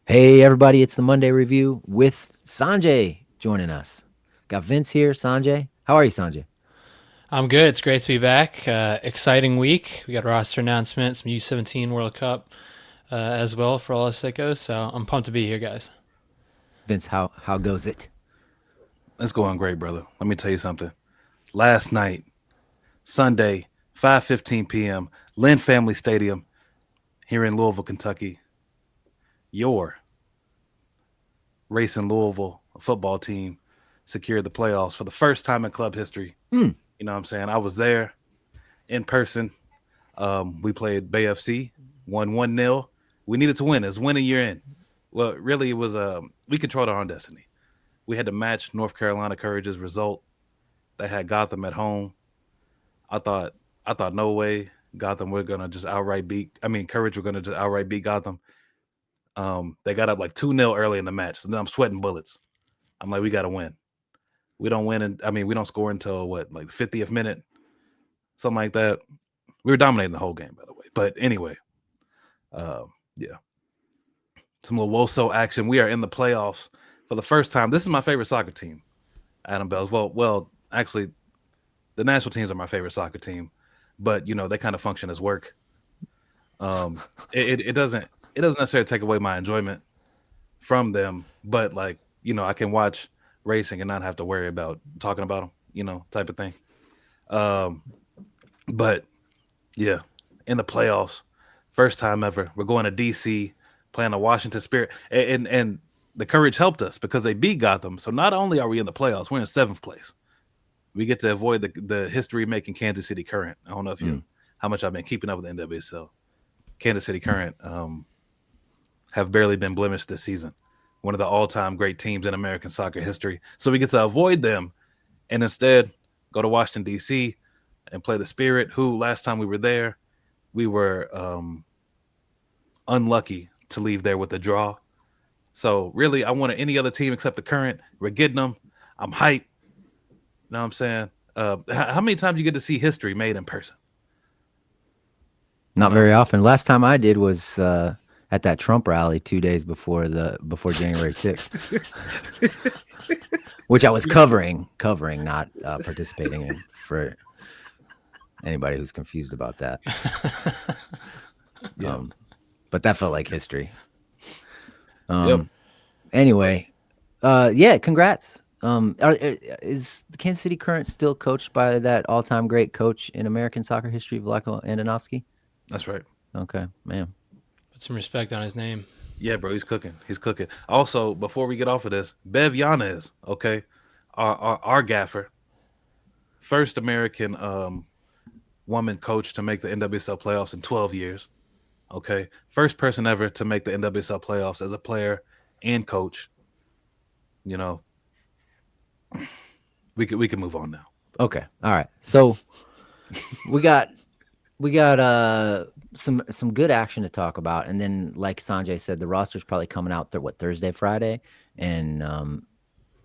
Hey, everybody, it's the Monday Review with Sanjay joining us. Got Vince here. Sanjay, how are you, Sanjay? I'm good. It's great to be back. Exciting week. We got a roster announcement, some U17 World Cup as well for all us sickos. So I'm pumped to be here, guys. Vince, how goes it? It's going great, brother. Let me tell you something. Last night, Sunday, 5:15 p.m., Lynn Family Stadium here in Louisville, Kentucky. Your Racing Louisville football team secured the playoffs for the first time in club history. Mm. You know what I'm saying? I was there in person. We played Bay FC, won 1-0. We needed to win. It's winning year in. Well, really, it was we controlled our own destiny. We had to match North Carolina Courage's result. They had Gotham at home. I thought I thought no way Gotham were gonna just outright beat. I mean, Courage were gonna just outright beat Gotham. They got up like 2-0 early in the match, so then I'm sweating bullets. I'm like, we got to win. We don't win, and I mean, we don't score until what, like the 50th minute, something like that. We were dominating the whole game, by the way. But anyway, yeah, some little Woso action. We are in the playoffs for the first time. This is my favorite soccer team, Adam Bells. Well, actually, the national teams are my favorite soccer team, but they kind of function as work. Um, it doesn't necessarily take away my enjoyment from them, but like I can watch racing and not have to worry about talking about them, type of thing. Um, but yeah, in the playoffs, first time ever, we're going to DC, playing the Washington Spirit, and the Courage helped us because they beat Gotham. So not only are we in the playoffs, we're in seventh place. We get to avoid the history making Kansas City Current. I don't know if you how much I've been keeping up with the NWSL. Kansas City Current have barely been blemished this season. One of the all-time great teams in American soccer history. So we get to avoid them and instead go to Washington, D.C. and play the Spirit, who last time we were there, we were unlucky to leave there with a draw. So really, I wanted any other team except the Current. We're getting them. I'm hyped. You know what I'm saying? How many times you get to see history made in person? Not very often. Last time I did was at that Trump rally 2 days before January 6th, which I was covering, not participating in. For anybody who's confused about that, Yeah. but that felt like history. Yep. Anyway, yeah, congrats. Is the Kansas City Current still coached by that all-time great coach in American soccer history, Vlatko Andonovski? That's right. Okay, man. Put some respect on his name. Yeah, bro, he's cooking. He's cooking. Also, before we get off of this, Bev Yanez, okay, our gaffer, first American woman coach to make the NWSL playoffs in 12 years. Okay, first person ever to make the NWSL playoffs as a player and coach. You know, we can move on now. Okay, all right. So we got some good action to talk about, and then like Sanjay said, the roster's probably coming out Thursday, Friday, and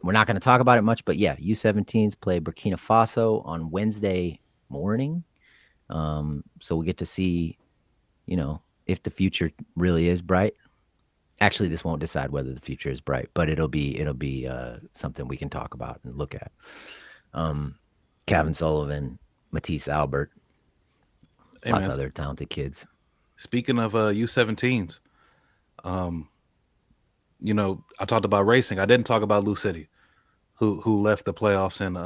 we're not going to talk about it much. But yeah, U17s play Burkina Faso on Wednesday morning, so we get to see, if the future really is bright. Actually, this won't decide whether the future is bright, but it'll be something we can talk about and look at. Kevin Sullivan, Matisse Albert, Hey, lots man, of other talented kids. speaking of U17s, I talked about racing. I didn't talk about Lou City, who left the playoffs and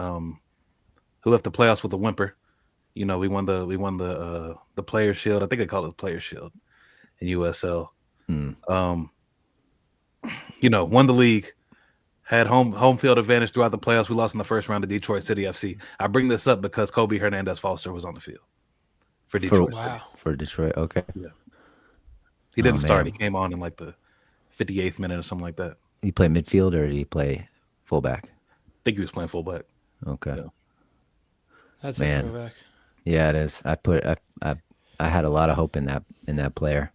who left the playoffs with a whimper. We won the Players Shield. I think they call it the Players Shield in USL. Won the league, had home field advantage throughout the playoffs. We lost in the first round to Detroit City FC. I bring this up because Kobe Hernandez Foster was on the field for Detroit. Wow. For Detroit, okay. Yeah. He didn't start. Man. He came on in like the 58th minute or something like that. He play midfield or did he play fullback? I think he was playing fullback. Okay. Yeah. That's Man. a throwback. Yeah, it is. I had a lot of hope in that player.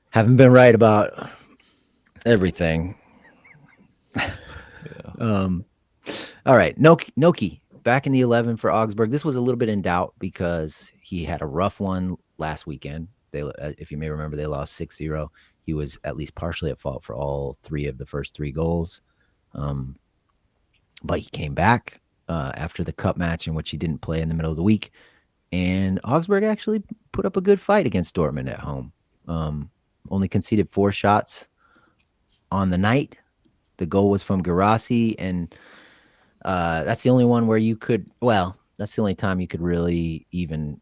Haven't been right about everything. All right, Noki back in the 11 for Augsburg. This was a little bit in doubt because he had a rough one last weekend. if you may remember, they lost 6-0. He was at least partially at fault for all three of the first three goals. Um, but he came back after the cup match in which he didn't play in the middle of the week. And Augsburg actually put up a good fight against Dortmund at home. Only conceded 4 shots on the night. The goal was from Guirassy, and that's the only one where you could, well, that's the only time you could really even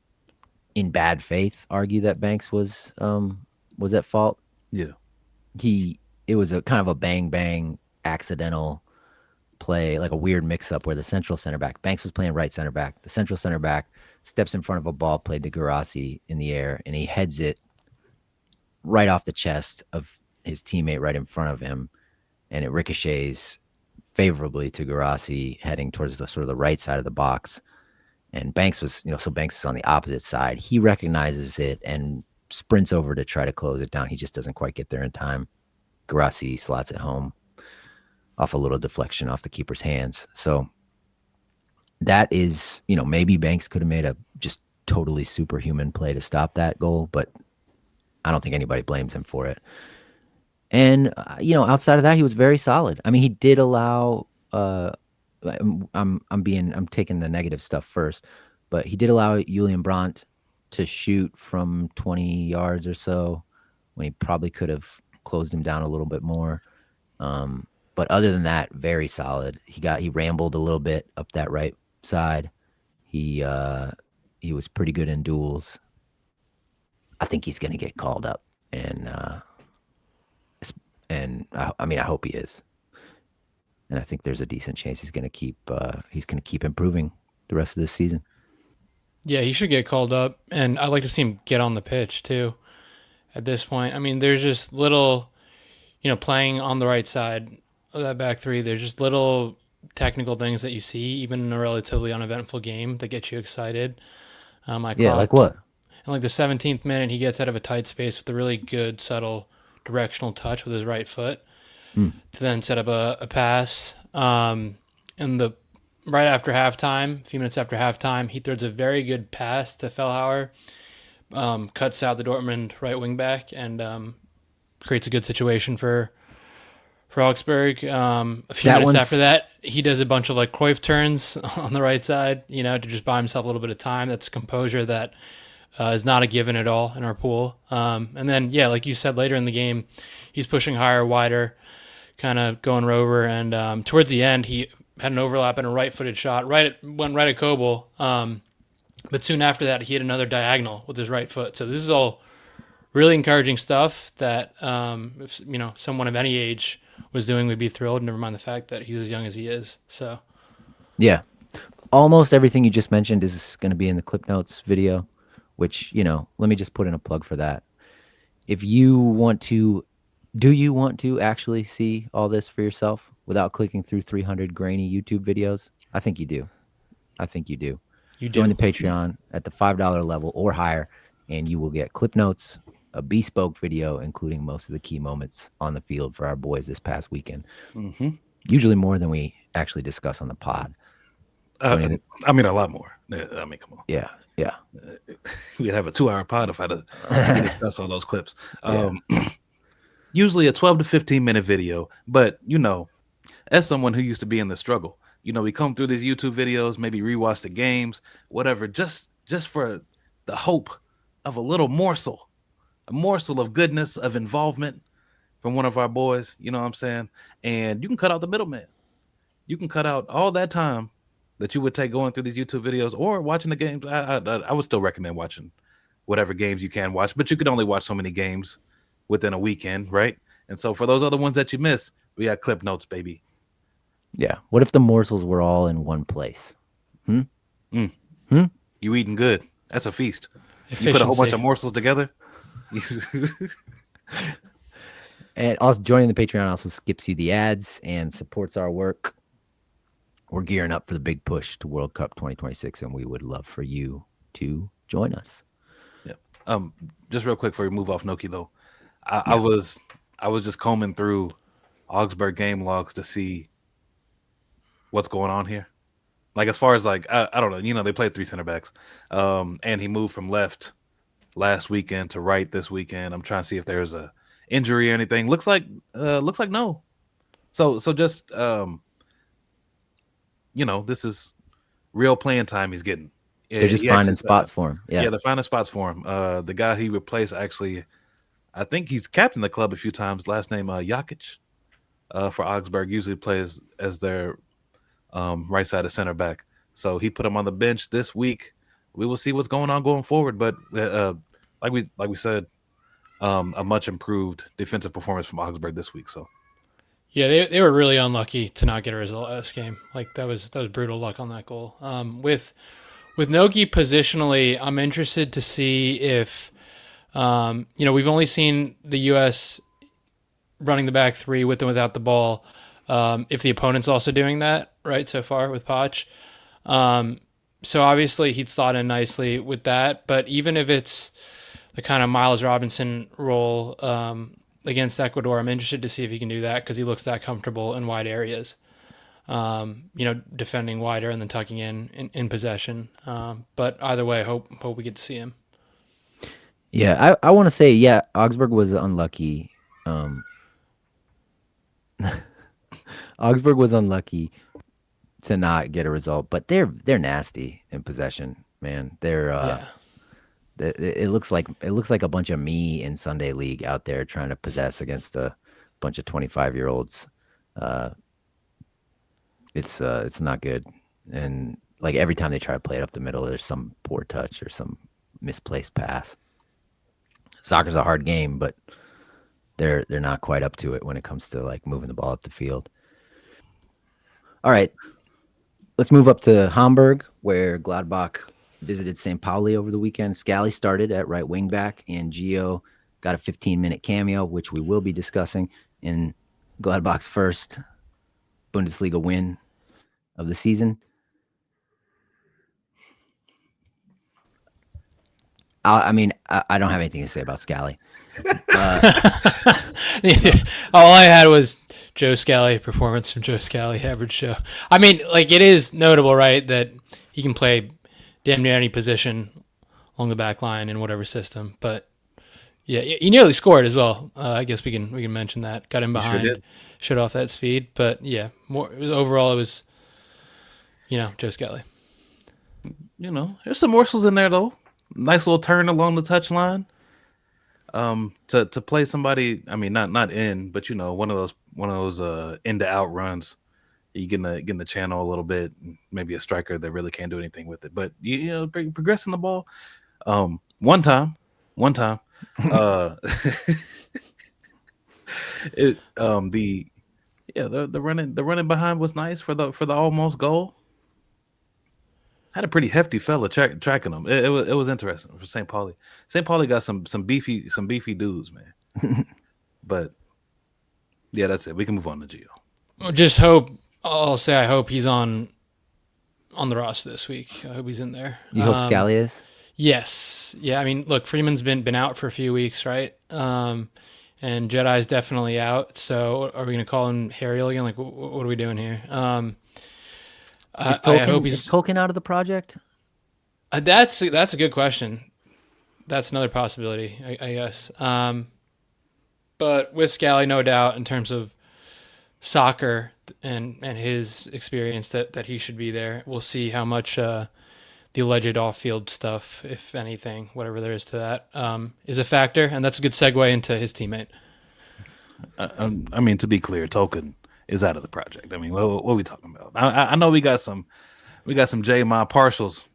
in bad faith argue that Banks was at fault. Yeah. It was a kind of a bang bang accidental play, like a weird mix up where the central center back, Banks was playing right center back. The central center back steps in front of a ball played to Guirassy in the air, and he heads it right off the chest of his teammate right in front of him, and it ricochets favorably to Guirassy heading towards the sort of the right side of the box. And Banks was, so Banks is on the opposite side. He recognizes it and sprints over to try to close it down. He just doesn't quite get there in time. Guirassy slots it home off a little deflection off the keeper's hands. So that is, maybe Banks could have made a just totally superhuman play to stop that goal, but I don't think anybody blames him for it. And, outside of that, he was very solid. I mean, he did allow, I'm taking the negative stuff first, but he did allow Julian Brandt to shoot from 20 yards or so when he probably could have closed him down a little bit more. But other than that, very solid. He rambled a little bit up that right side. He was pretty good in duels. I think he's going to get called up, and I hope he is. And I think there's a decent chance he's going to keep improving the rest of this season. Yeah, he should get called up, and I'd like to see him get on the pitch too. At this point, I mean, there's just little, playing on the right side of that back three. There's just little technical things that you see, even in a relatively uneventful game, that get you excited. Like what? In like the 17th minute, he gets out of a tight space with a really good, subtle, directional touch with his right foot to then set up a pass. And right after halftime, a few minutes after halftime, he throws a very good pass to Fellhauer, cuts out the Dortmund right wing back, and creates a good situation for Augsburg. A few minutes after that, he does a bunch of like Cruyff turns on the right side, to just buy himself a little bit of time. That's composure that is not a given at all in our pool. And then, like you said, later in the game, he's pushing higher, wider, kind of going rover. And towards the end, he had an overlap and a right-footed shot. Went right at Kobel. But soon after that, he hit another diagonal with his right foot. So this is all really encouraging stuff that, if someone of any age was doing, we'd be thrilled. Never mind the fact that he's as young as he is. So, yeah, almost everything you just mentioned is going to be in the clip notes video, which, let me just put in a plug for that. If you want to, do you want to actually see all this for yourself without clicking through 300 grainy YouTube videos? I think you do. Join the Patreon at the $5 level or higher, and you will get clip notes, a bespoke video, including most of the key moments on the field for our boys this past weekend. Mm-hmm. Usually more than we actually discuss on the pod. A lot more. Come on. Yeah. We'd have a 2-hour pod if I discuss all those clips. Usually a 12 to 15-minute video, but, as someone who used to be in the struggle, we come through these YouTube videos, maybe rewatch the games, whatever, just for the hope of a little morsel of goodness, of involvement from one of our boys, you know what I'm saying? And you can cut out the middleman. You can cut out all that time that you would take going through these YouTube videos or watching the games. I would still recommend watching whatever games you can watch, but you could only watch so many games within a weekend, right? And so for those other ones that you miss, we got clip notes, baby. Yeah. What if the morsels were all in one place? You eating good. That's a feast. Efficiency. You put a whole bunch of morsels together. And also joining the Patreon also skips you the ads and supports our work. We're gearing up for the big push to World Cup 2026, and we would love for you to join us. Yeah. Just real quick before we move off Noki though, I was just combing through Augsburg game logs to see what's going on here. Like as far as like I don't know, they played 3 center backs, and he moved from left last weekend to right this weekend. I'm trying to see if there's a injury or anything. Looks like no. So just this is real playing time he's getting. They're just He finding actually spots for him. Yeah. yeah, they're finding spots for him. The guy he replaced actually, I think he's captained the club a few times. Last name Jakic for Augsburg, usually plays as their right side of center back. So he put him on the bench this week. We will see what's going on going forward. But like we said, a much improved defensive performance from Augsburg this week. So Yeah, they were really unlucky to not get a result out of this game. Like that was brutal luck on that goal. With Nogi positionally, I'm interested to see if we've only seen the U.S. running the back three with and without the ball. If the opponent's also doing that, right, so far with Poch. So obviously he'd slot in nicely with that. But even if it's the kind of Miles Robinson role against Ecuador, I'm interested to see if he can do that because he looks that comfortable in wide areas. Defending wider and then tucking in possession. But either way, hope we get to see him. Yeah, I want to say, yeah, Augsburg was unlucky. Augsburg was unlucky to not get a result, but they're nasty in possession, man. It looks like a bunch of me in Sunday League out there trying to possess against a bunch of 25-year-olds. It's not good, and like every time they try to play it up the middle, there's some poor touch or some misplaced pass. Soccer's a hard game, but they're not quite up to it when it comes to like moving the ball up the field. All right, let's move up to Hamburg, where Gladbach visited St. Pauli over the weekend. Scally started at right wing back, and Gio got a 15-minute cameo, which we will be discussing in Gladbach's first Bundesliga win of the season. I don't have anything to say about Scally. All I had was Joe Scally, performance from Joe Scally, average Joe. I mean, like, it is notable, right, that he can play damn near any position along the back line in whatever system. But yeah, he nearly scored as well. I guess we can mention that. Got him behind, shut off that speed. But yeah, overall it was, Joe Scally. There's some morsels in there though. Nice little turn along the touchline. To play somebody, I mean, not in, but one of those in to out runs. You get in the channel a little bit, maybe a striker that really can't do anything with it. But progressing the ball. One time, the running behind was nice for the almost goal. Had a pretty hefty fella tracking them. It was interesting for St. Pauli. St. Pauli got some beefy dudes, man. But yeah, that's it. We can move on to Gio. Just hope. I'll say I hope he's on the roster this week. I hope he's in there. You hope Scally is? Yes. Yeah. I mean, look, Freeman's been out for a few weeks, right? And Jedi's definitely out. So are we going to call him Harriel again? Like, what are we doing here? Is Tolkien out of the project? That's a good question. That's another possibility, I guess. But with Scally, no doubt, in terms of soccer and his experience, that he should be there. We'll see how much the alleged off-field stuff, if anything, whatever there is to that, is a factor. And that's a good segue into his teammate. I mean, to be clear, Tolkien is out of the project. I mean, what are we talking about? I know we got some J-Ma partials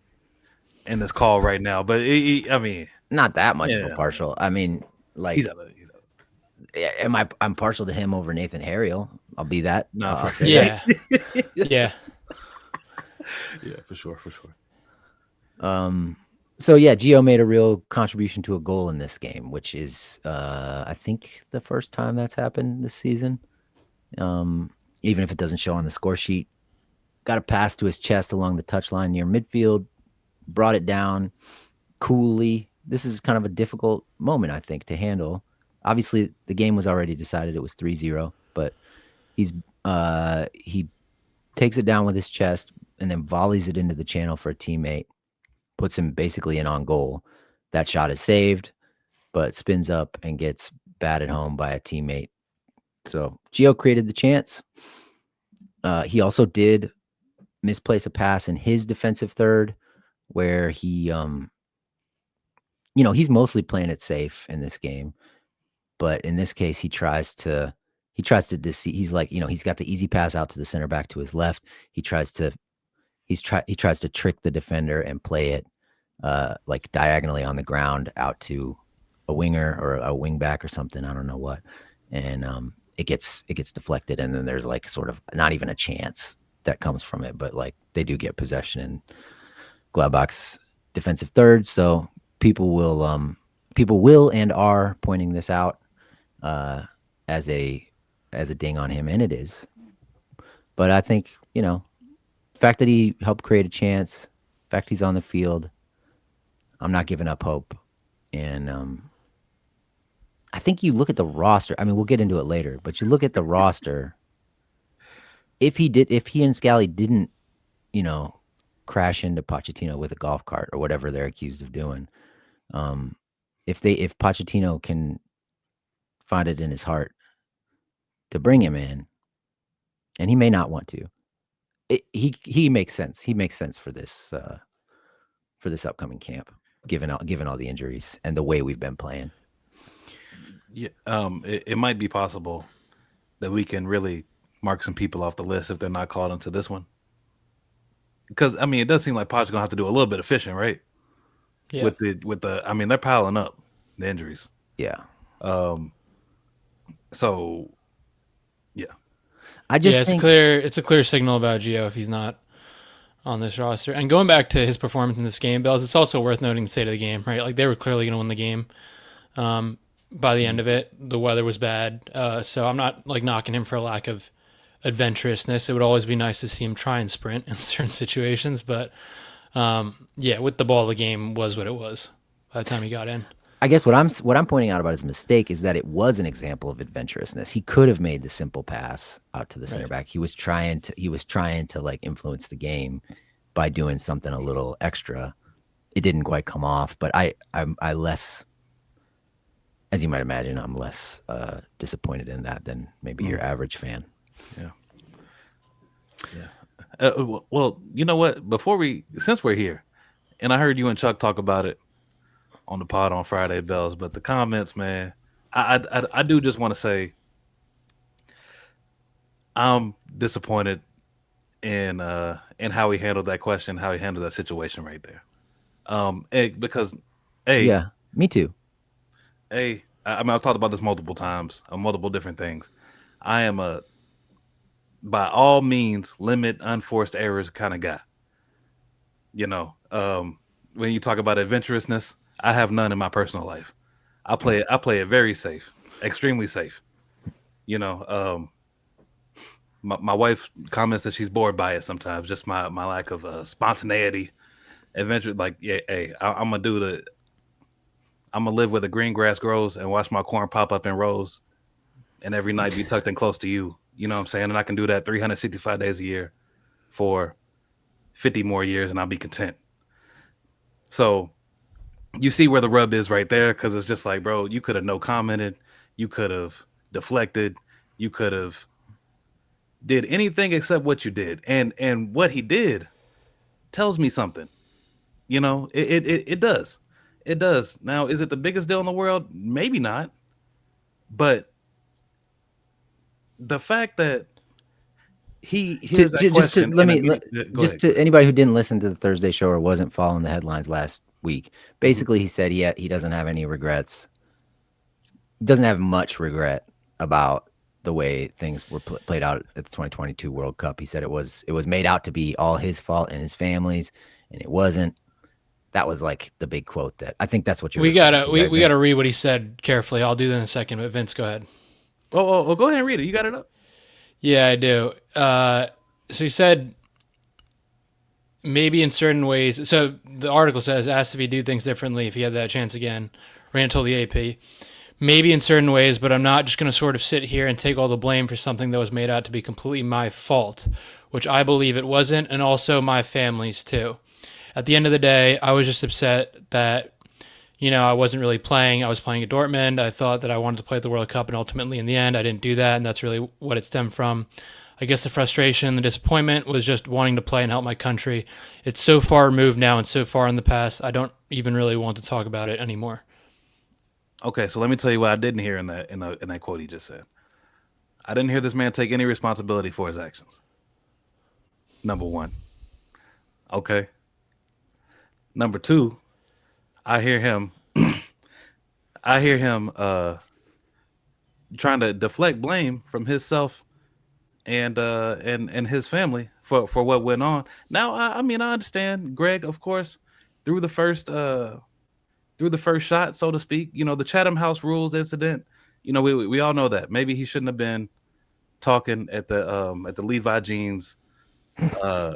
in this call right now, but I mean, not that much of a partial. I mean, like, he's out. I'm partial to him over Nathan Harriel. I'll be that. No, yeah, yeah, for sure. So yeah, Gio made a real contribution to a goal in this game, which is I think the first time that's happened this season. Even if it doesn't show on the score sheet, got a pass to his chest along the touchline near midfield, brought it down coolly. This is kind of a difficult moment, I think, to handle. Obviously, the game was already decided. It was 3-0, but he takes it down with his chest and then volleys it into the channel for a teammate, puts him basically in on goal. That shot is saved, but spins up and gets batted home by a teammate. So Gio created the chance. He also did misplace a pass in his defensive third where he, he's mostly playing it safe in this game. But in this case, he tries to deceive. He's like, he's got the easy pass out to the center back to his left. He tries to trick the defender and play it like diagonally on the ground out to a winger or a wing back or something. I don't know what. And it gets deflected, and then there's like sort of not even a chance that comes from it, but like they do get possession in Gladbach's defensive third. So people will and are pointing this out as a ding on him, and it is. But I think, the fact that he helped create a chance, the fact he's on the field, I'm not giving up hope. And I think you look at the roster. I mean, we'll get into it later, but you look at the roster. If he and Scally didn't, crash into Pochettino with a golf cart or whatever they're accused of doing, if Pochettino can find it in his heart to bring him in, and he may not want to, he makes sense. He makes sense for this upcoming camp, given all the injuries and the way we've been playing. Yeah, it might be possible that we can really mark some people off the list if they're not called into this one. Because I mean, it does seem like Poch's gonna have to do a little bit of fishing, right? Yeah. With the, I mean, they're piling up the injuries. Yeah. So, yeah. It's a clear signal about Gio if he's not on this roster. And going back to his performance in this game, Bells, it's also worth noting the state of the game, right? Like they were clearly going to win the game. By the end of it, the weather was bad, so I'm not like knocking him for a lack of adventurousness. It would always be nice to see him try and sprint in certain situations, but with the ball, the game was what it was by the time he got in. I guess what I'm pointing out about his mistake is that it was an example of adventurousness. He could have made the simple pass out to the center back. He was trying to like influence the game by doing something a little extra. It didn't quite come off, but I less, as you might imagine, I'm less disappointed in that than maybe your average fan. Yeah. Yeah. Well, you know what? Since we're here, and I heard you and Chuck talk about it on the pod on Friday, Bells, but the comments, man, I do just want to say I'm disappointed in how he handled that question, how he handled that situation right there. Because, yeah, me too. I mean, I've talked about this multiple times on multiple different things. I am by all means, limit unforced errors kind of guy. When you talk about adventurousness, I have none in my personal life. I play it very safe, extremely safe. My wife comments that she's bored by it sometimes, just my lack of spontaneity, adventure. Like, yeah, hey, I'm gonna live where the green grass grows and watch my corn pop up in rows, and every night be tucked in close to you. You know what I'm saying? And I can do that 365 days a year for 50 more years, and I'll be content. So you see where the rub is right there, because it's just like, bro, you could have no commented, you could have deflected, you could have did anything except what you did, and what he did tells me something. It does. It does. Now, is it the biggest deal in the world? Maybe not. But the fact that he hears that question, to anybody who didn't listen to the Thursday show or wasn't following the headlines last week, basically he said he doesn't have any regrets. Doesn't have much regret about the way things were played out at the 2022 World Cup. He said it was made out to be all his fault and his family's, and it wasn't. That was like the big quote that I think that's what you're. We gotta read what he said carefully. I'll do that in a second, but Vince, go ahead. Oh, go ahead and read it. You got it up? Yeah, I do. So he said maybe in certain ways. So the article says, asked if he'd do things differently if he had that chance again. Rand told the AP, maybe in certain ways, but I'm not just going to sort of sit here and take all the blame for something that was made out to be completely my fault, which I believe it wasn't, and also my family's too. At the end of the day, I was just upset that, I wasn't really playing. I was playing at Dortmund. I thought that I wanted to play at the World Cup, and ultimately, in the end, I didn't do that, and that's really what it stemmed from. I guess the frustration, the disappointment was just wanting to play and help my country. It's so far removed now and so far in the past, I don't even really want to talk about it anymore. Okay, so let me tell you what I didn't hear in that quote he just said. I didn't hear this man take any responsibility for his actions. Number one. Okay. Number two, I hear him trying to deflect blame from himself and his family for what went on. Now, I mean, I understand Greg, of course, through the first shot, so to speak. The Chatham House Rules incident. We all know that maybe he shouldn't have been talking at the Levi Jeans uh,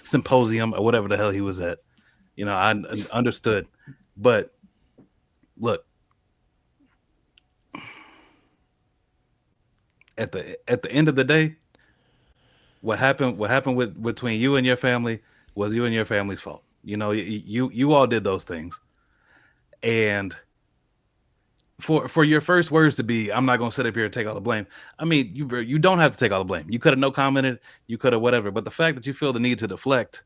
symposium or whatever the hell he was at. I understood, but look, at the end of the day, what happened with between you and your family was you and your family's fault. You all did those things, and for your first words to be, I'm not gonna sit up here and take all the blame. I mean, you don't have to take all the blame. You could have no commented, you could have whatever. But the fact that you feel the need to deflect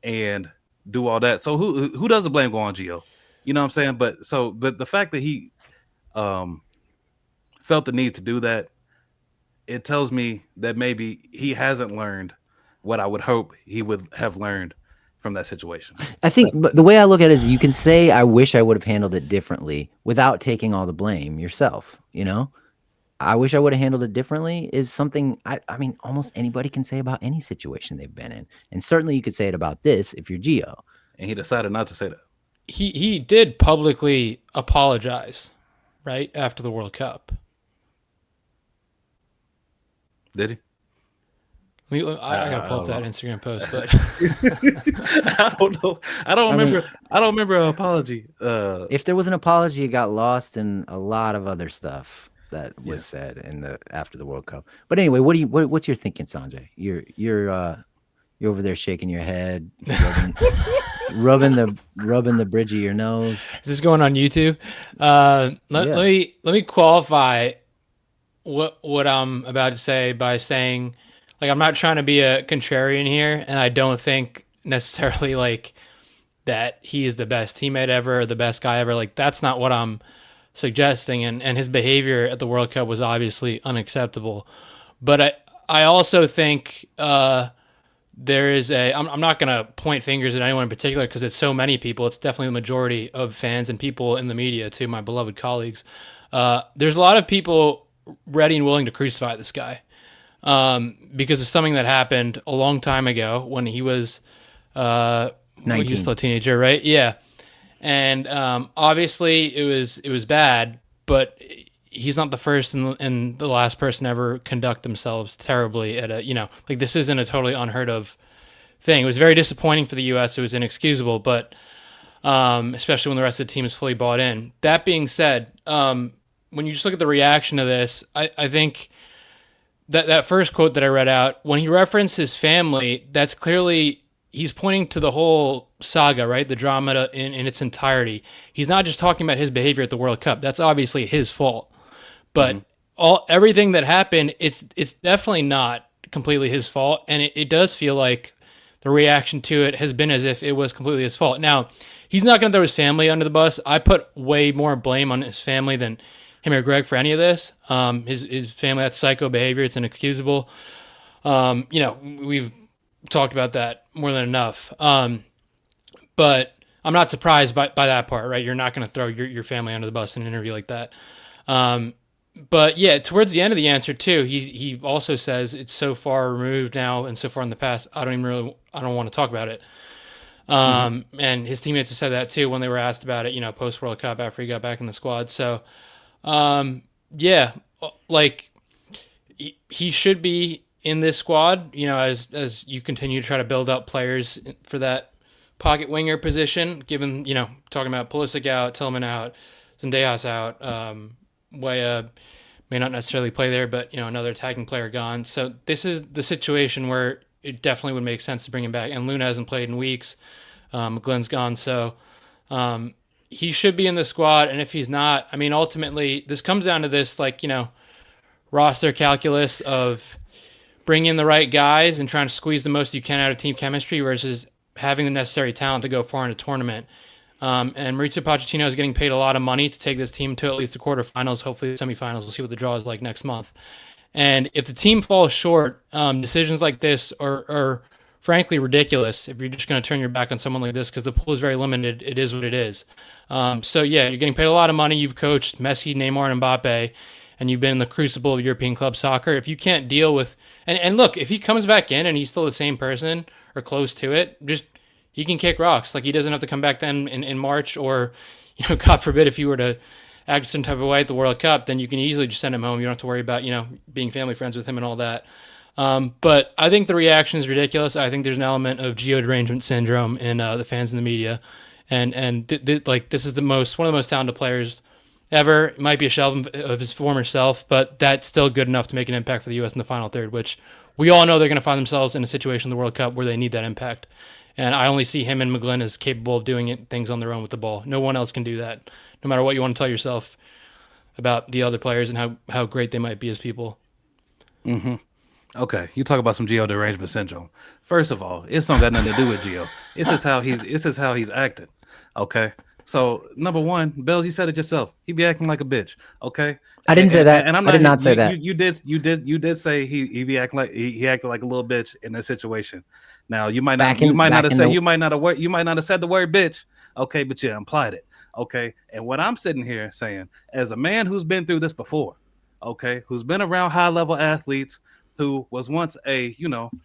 and do all that, so who does the blame go on, Gio? You know what I'm saying? But the fact that he felt the need to do that, it tells me that maybe he hasn't learned what I would hope he would have learned from that situation. I think but the way I look at it is you can say, I wish I would have handled it differently without taking all the blame yourself. I wish I would have handled it differently is something I mean, almost anybody can say about any situation they've been in. And certainly you could say it about this if you're Gio. And he decided not to say that. He did publicly apologize, right, after the World Cup. Did he? I gotta pull up that Instagram post, but I don't know. I don't remember an apology. If there was an apology, it got lost in a lot of other stuff that was said after the World Cup. But anyway, what's your thinking, Sanjay? You're over there shaking your head, rubbing the bridge of your nose. Is this going on YouTube? Let me qualify what I'm about to say by saying, like, I'm not trying to be a contrarian here, and I don't think necessarily like that he is the best teammate ever or the best guy ever. Like, that's not what I'm suggesting, and his behavior at the World Cup was obviously unacceptable. But I also think there is I'm not going to point fingers at anyone in particular because it's so many people. It's definitely the majority of fans and people in the media too, my beloved colleagues. There's a lot of people ready and willing to crucify this guy because it's something that happened a long time ago when he was 19. He was still a teenager, right? Yeah. And obviously it was bad, but he's not the first and the last person to ever conduct themselves terribly at like, this isn't a totally unheard of thing. It was very disappointing for the U.S. It was inexcusable, but especially when the rest of the team is fully bought in. That being said, when you just look at the reaction to this, I think that first quote that I read out, when he referenced his family, that's clearly, he's pointing to the whole saga, right? The drama in its entirety. He's not just talking about his behavior at the World Cup. That's obviously his fault. But everything that happened, it's definitely not completely his fault. And it does feel like the reaction to it has been as if it was completely his fault. Now, he's not going to throw his family under the bus. I put way more blame on his family than him or Greg for any of this. His family, that's psycho behavior. It's inexcusable. We've talked about that more than enough. But I'm not surprised by that part, right? You're not going to throw your family under the bus in an interview like that. But yeah, towards the end of the answer too, he also says it's so far removed now and so far in the past, I don't want to talk about it. And his teammates have said that too when they were asked about it, post World Cup after he got back in the squad. So, yeah, like he should be in this squad, as you continue to try to build up players for that pocket winger position, given, talking about Pulisic out, Tillman out, Zendejas out, Weah may not necessarily play there, but, another attacking player gone. So this is the situation where it definitely would make sense to bring him back. And Luna hasn't played in weeks. McGlynn's gone. So, he should be in the squad, and if he's not, I mean, ultimately, this comes down to this, like, roster calculus of bringing in the right guys and trying to squeeze the most you can out of team chemistry versus having the necessary talent to go far in a tournament. And Maurizio Pochettino is getting paid a lot of money to take this team to at least the quarterfinals, hopefully the semifinals. We'll see what the draw is like next month. And if the team falls short, decisions like this are frankly ridiculous. If you're just going to turn your back on someone like this because the pool is very limited, it is what it is. So yeah, you're getting paid a lot of money. You've coached Messi, Neymar, and Mbappe, and you've been in the crucible of European club soccer. If you can't deal with, and look, if he comes back in and he's still the same person or close to it, just he can kick rocks. Like he doesn't have to come back then in March, or God forbid if you were to act some type of way at the World Cup, then you can easily just send him home. You don't have to worry about being family friends with him and all that. But I think the reaction is ridiculous. I think there's an element of Gio derangement syndrome in the fans and the media, and like this is one of the most talented players ever. It might be a shell of his former self, but that's still good enough to make an impact for the U.S. in the final third, which we all know they're going to find themselves in a situation in the World Cup where they need that impact. And I only see him and McGlynn as capable of doing things on their own with the ball. No one else can do that, no matter what you want to tell yourself about the other players and how great they might be as people. Mm-hmm. Okay, you talk about some Gio derangement syndrome. First of all, it's don't got nothing to do with Gio. It's just how he's acting. Okay. So number one, Bells, you said it yourself. He be acting like a bitch. Okay. I didn't say that. And I'm I not. did not say that. You did say he be acting like he acted like a little bitch in this situation. Now you might not have said the word bitch. Okay, but you implied it. Okay. And what I'm sitting here saying, as a man who's been through this before, okay, who's been around high level athletes, who was once a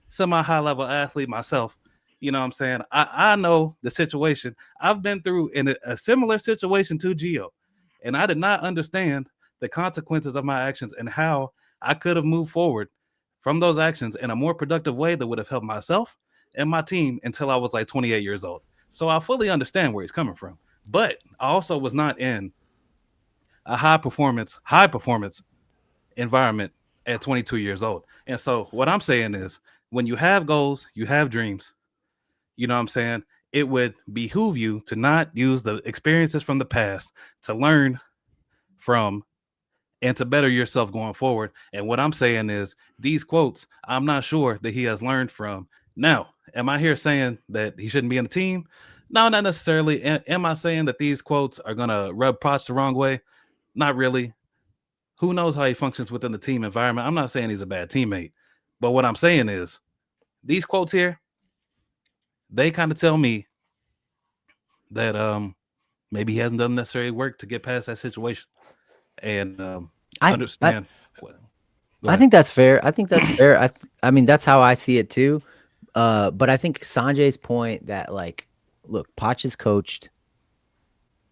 semi high level athlete myself. You know what I'm saying? I know the situation. I've been through in a similar situation to Gio, and I did not understand the consequences of my actions and how I could have moved forward from those actions in a more productive way that would have helped myself and my team until I was like 28 years old. So I fully understand where he's coming from. But I also was not in a high performance environment at 22 years old. And so what I'm saying is when you have goals, you have dreams, you know what I'm saying? It would behoove you to not use the experiences from the past to learn from and to better yourself going forward. And what I'm saying is these quotes, I'm not sure that he has learned from. Now, am I here saying that he shouldn't be in the team? No, not necessarily. Am I saying that these quotes are going to rub Potts the wrong way? Not really. Who knows how he functions within the team environment? I'm not saying he's a bad teammate, but what I'm saying is these quotes here, they kind of tell me that maybe he hasn't done necessary work to get past that situation and understand. I think that's fair. I mean, that's how I see it too. But I think Sanjay's point that, like, look, Poch has coached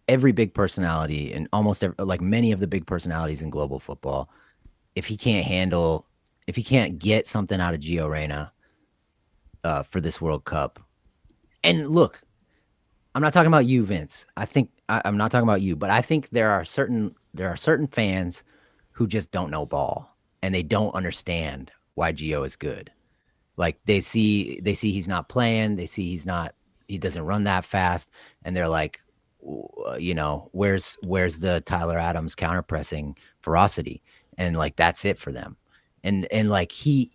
every big personality and many of the big personalities in global football. If he can't get something out of Gio Reyna for this World Cup, and look, I'm not talking about you, Vince. I'm not talking about you, but I think there are certain fans who just don't know ball and they don't understand why Gio is good. Like they see he's not playing, they see he doesn't run that fast, and they're like, where's the Tyler Adams counter pressing ferocity, and like that's it for them, and like he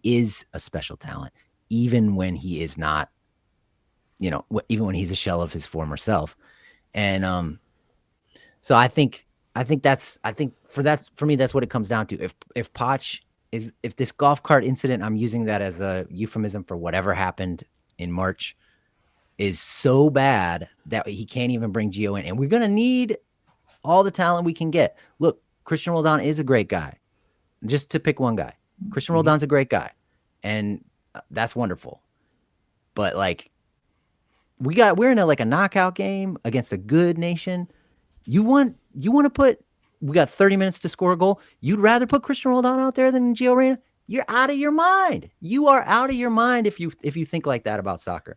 is a special talent, even when he is not, even when he's a shell of his former self, and so I think for me that's what it comes down to. If Poch if this golf cart incident, I'm using that as a euphemism for whatever happened in March, is so bad that he can't even bring Gio in. And we're going to need all the talent we can get. Look, Christian Roldan is a great guy. Just to pick one guy. Christian Roldan's a great guy. And that's wonderful. But like, we're in a knockout game against a good nation. You want to put, we got 30 minutes to score a goal. You'd rather put Christian Roldan out there than Gio Reyna? You're out of your mind. You are out of your mind if you think like that about soccer.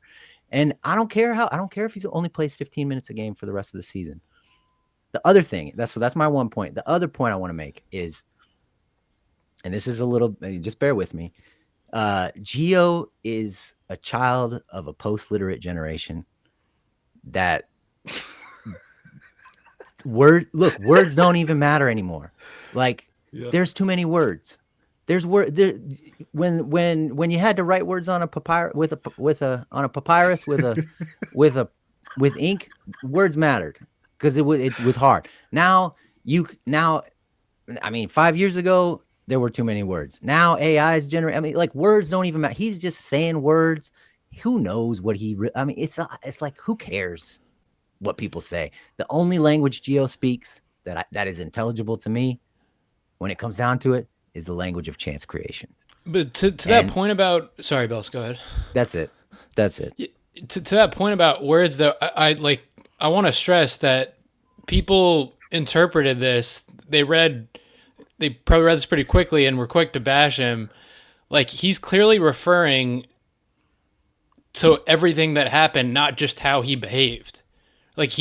And I don't care if he only plays 15 minutes a game for the rest of the season. The other thing, that's my one point. The other point I want to make is, and this is a little, just bear with me. Gio is a child of a post-literate generation that Words don't even matter anymore. Like Yeah. there's too many words. There's word there, when you had to write words on a papyrus on a papyrus with a with ink, words mattered because it was hard. Now, I mean, 5 years ago there were too many words. Now AI's generate. I mean, like words don't even matter. He's just saying words. Who knows what I mean, it's like who cares what people say? The only language Geo speaks that is intelligible to me, when it comes down to it, is the language of chance creation. But to that point about, sorry, Bells, go ahead. That's it. That's it. To that point about words, though, I want to stress that people interpreted this. They probably read this pretty quickly and were quick to bash him. Like, he's clearly referring to everything that happened, not just how he behaved. Like,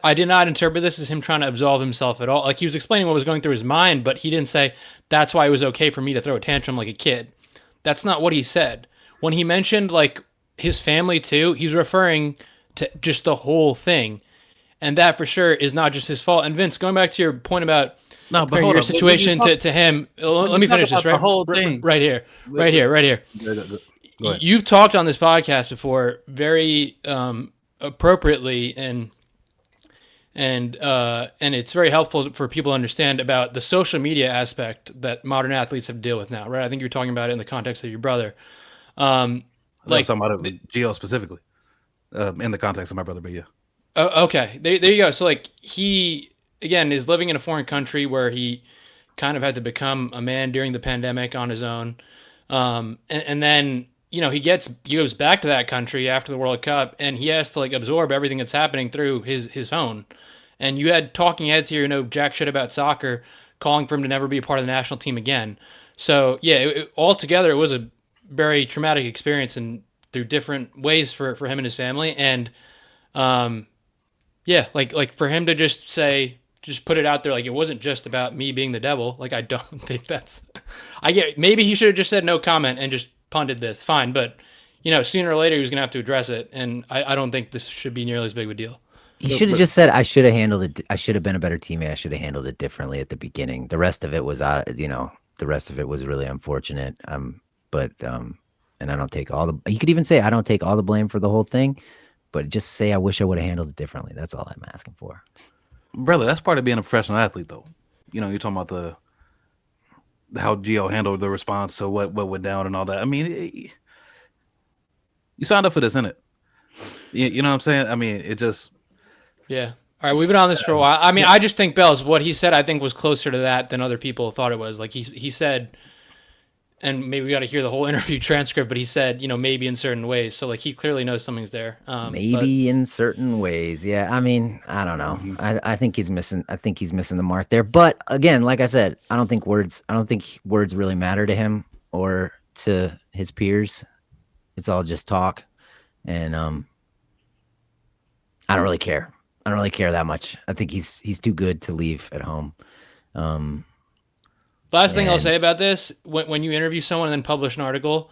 I did not interpret this as him trying to absolve himself at all. Like, he was explaining what was going through his mind, but he didn't say, that's why it was okay for me to throw a tantrum like a kid. That's not what he said. When he mentioned, like, his family too, he's referring to just the whole thing. And that for sure is not just his fault. And Vince, going back to your point about comparing your situation to him, let me finish this, right? The whole thing. Right here. Go ahead. You've talked on this podcast before very appropriately and it's very helpful for people to understand about the social media aspect that modern athletes have to deal with now, right? I think you're talking about it in the context of your brother. Like talking about it, Gio specifically, in the context of my brother, but yeah. Okay, there you go. So like he again is living in a foreign country where he kind of had to become a man during the pandemic on his own, and then he goes back to that country after the World Cup, and he has to like absorb everything that's happening through his phone. And you had talking heads here who know jack shit about soccer, calling for him to never be a part of the national team again. So yeah, altogether it was a very traumatic experience and through different ways for him and his family. And like for him to just put it out there, like it wasn't just about me being the devil. Like I don't think I get maybe he should have just said no comment and just punted this. Fine, but sooner or later he was gonna have to address it, and I don't think this should be nearly as big of a deal. He should have just said, I should have handled it. I should have been a better teammate. I should have handled it differently at the beginning. The rest of it was really unfortunate. And I don't take you could even say, I don't take all the blame for the whole thing, but just say, I wish I would have handled it differently. That's all I'm asking for. Brother, that's part of being a professional athlete, though. You're talking about how Gio handled the response to what went down and all that. I mean, you signed up for this, innit? You know what I'm saying? I mean, it just... Yeah. All right, we've been on this for a while. I mean, I just think, Bells, what he said, I think, was closer to that than other people thought it was. Like, he said, and maybe we got to hear the whole interview transcript, but he said, maybe in certain ways. So, like, he clearly knows something's there. Maybe in certain ways. Yeah, I mean, I don't know. Mm-hmm. I think he's missing the mark there. But, again, like I said, I don't think words really matter to him or to his peers. It's all just talk. And I don't really care. I don't really care that much. I think he's too good to leave at home. Last thing I'll say about this, when you interview someone and then publish an article,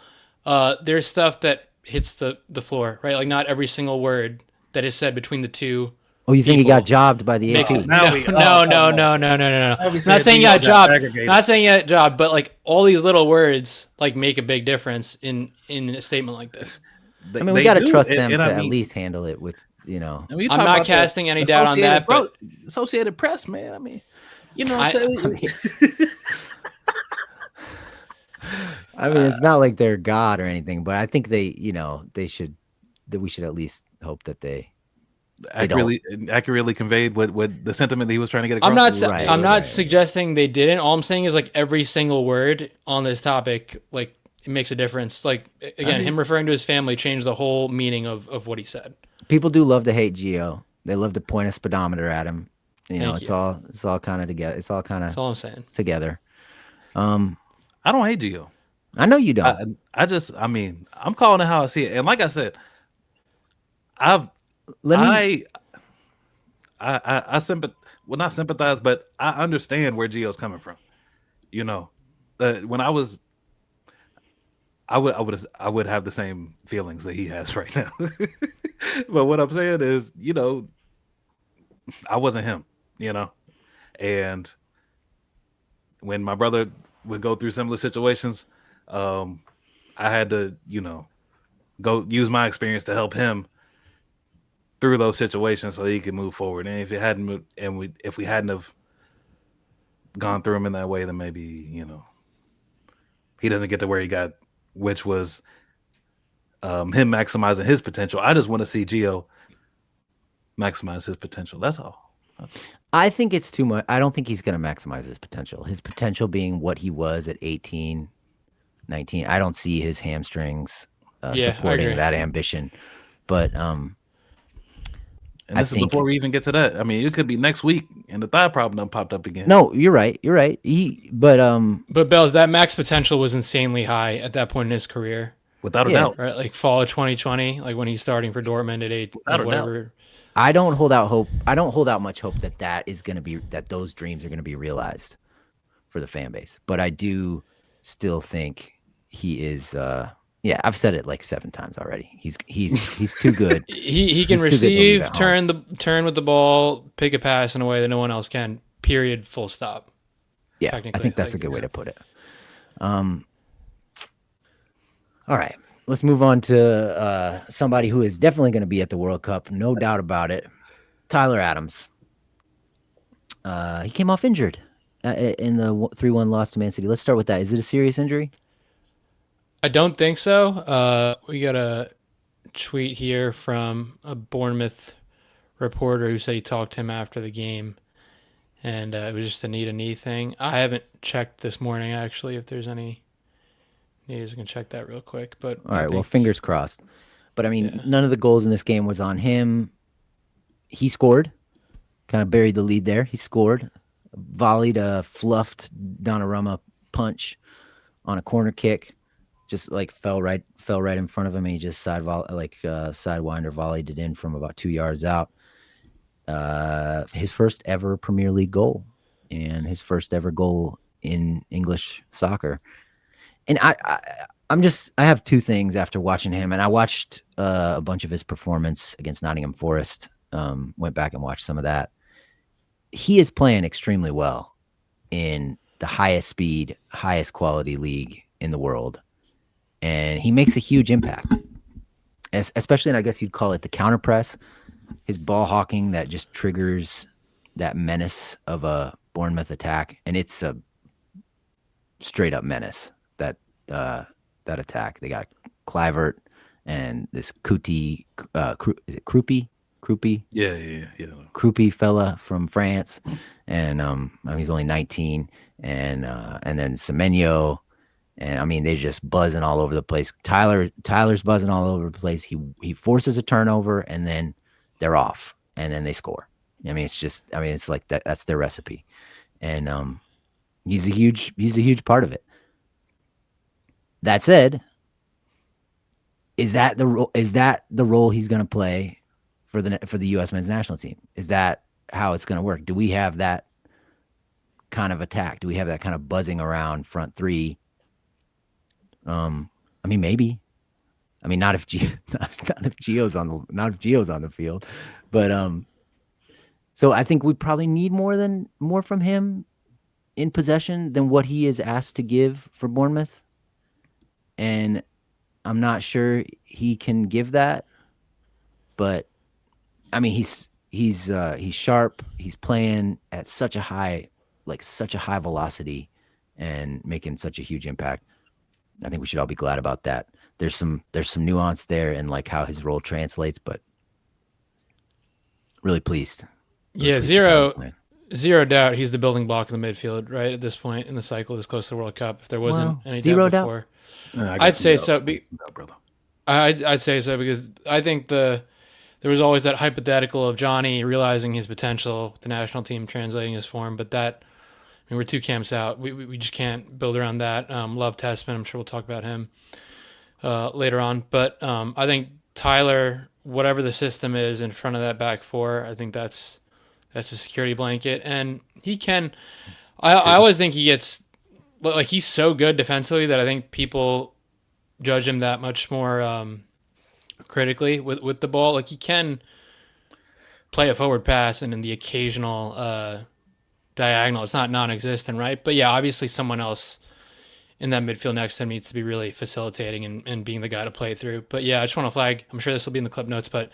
there's stuff that hits the floor, right? Like not every single word that is said between the two. Oh, you think he got jobbed by the AP? No. Not saying he got jobbed. Not saying he got jobbed, but like all these little words like make a big difference in a statement like this. I mean, we got to trust them to at least handle it with, I'm not casting any doubt on that. But Associated Press, man. I mean, what I'm saying? I mean, it's not like they're God or anything, but I think we should at least hope that they accurately conveyed what the sentiment that he was trying to get across. I'm not suggesting they didn't. All I'm saying is like every single word on this topic, like it makes a difference. Like again, him referring to his family changed the whole meaning of what he said. People do love to hate Gio. They love to point a speedometer at him. It's all kind of together. It's all kind of. That's all I'm saying. Together. I don't hate Gio. I know you don't. I'm calling it how I see it, and like I said, I not sympathize, but I understand where Gio's coming from. When I would have the same feelings that he has right now. But what I'm saying is, I wasn't him. you know. And when my brother would go through similar situations, um, I had to, go use my experience to help him through those situations so he could move forward. And if it hadn't moved, if we hadn't have gone through him in that way, then maybe he doesn't get to where he got, which was him maximizing his potential. I just want to see Gio maximize his potential. That's all. I think it's too much. I don't think he's going to maximize his potential. His potential being what he was at 18, 19. I don't see his hamstrings supporting that ambition. But and this is before we even get to that. I mean, it could be next week, and the thigh problem done popped up again. No, you're right. You're right. But Belz, that max potential was insanely high at that point in his career, without a doubt. Right, like fall of 2020, like when he's starting for Dortmund at 8, whatever. I don't hold out hope. I don't hold out much hope that is going to be, that those dreams are going to be realized for the fan base. But I do still think he is. I've said it like 7 times already. He's too good. he can receive, turn with the ball, pick a pass in a way that no one else can. Period. Full stop. Yeah, I think that's a good way to put it. All right. Let's move on to somebody who is definitely going to be at the World Cup, no doubt about it. Tyler Adams. He came off injured in the 3-1 loss to Man City. Let's start with that. Is it a serious injury? I don't think so. We got a tweet here from a Bournemouth reporter who said he talked to him after the game, and it was just a knee thing. I haven't checked this morning, actually, if there's any... I can check that real quick. But all right, well, fingers crossed. But I mean, none of the goals in this game was on him. He scored, kind of buried the lead there. He scored, volleyed a fluffed Donnarumma punch on a corner kick, just like fell right in front of him, and he just sidewinder volleyed it in from about 2 yards out. His first ever Premier League goal, and his first ever goal in English soccer. And I have 2 things after watching him, and I watched a bunch of his performance against Nottingham Forest. Went back and watched some of that. He is playing extremely well in the highest speed, highest quality league in the world, and he makes a huge impact. Especially, and I guess you'd call it the counter press. His ball hawking that just triggers that menace of a Bournemouth attack, and it's a straight up menace. That attack. They got Kluivert and this Kuti, is it Krupi? Yeah. Krupi fella from France, and he's only 19, and then Semenyo, and I mean they're just buzzing all over the place. Tyler's buzzing all over the place. He forces a turnover, and then they're off, and then they score. I mean it's like that. That's their recipe, and he's a huge part of it. That said, is that the role he's going to play for the U.S. men's national team? Is that how it's going to work? Do we have that kind of attack? Do we have that kind of buzzing around front three? I mean, maybe. I mean, not if Gio's on the field, but so I think we probably need more from him in possession than what he is asked to give for Bournemouth. And I'm not sure he can give that, but I mean, he's sharp. He's playing at such a high velocity and making such a huge impact. I think we should all be glad about that. There's some nuance there in like how his role translates, but really pleased. Zero doubt he's the building block in the midfield, right, at this point in the cycle, this close to the World Cup. If there wasn't any doubt before. I'd say so. I'd say so because I think there was always that hypothetical of Johnny realizing his potential, the national team translating his form, but we're 2 camps out. We just can't build around that. Love Testament. I'm sure we'll talk about him later on. But I think Tyler, whatever the system is in front of that back 4, I think that's a security blanket, and he can. I always think he gets. Like, he's so good defensively that I think people judge him that much more critically with the ball. Like, he can play a forward pass and in the occasional diagonal. It's not non-existent, right? But yeah, obviously someone else in that midfield next to him needs to be really facilitating and being the guy to play through. But yeah, I just want to flag. I'm sure this will be in the clip notes, but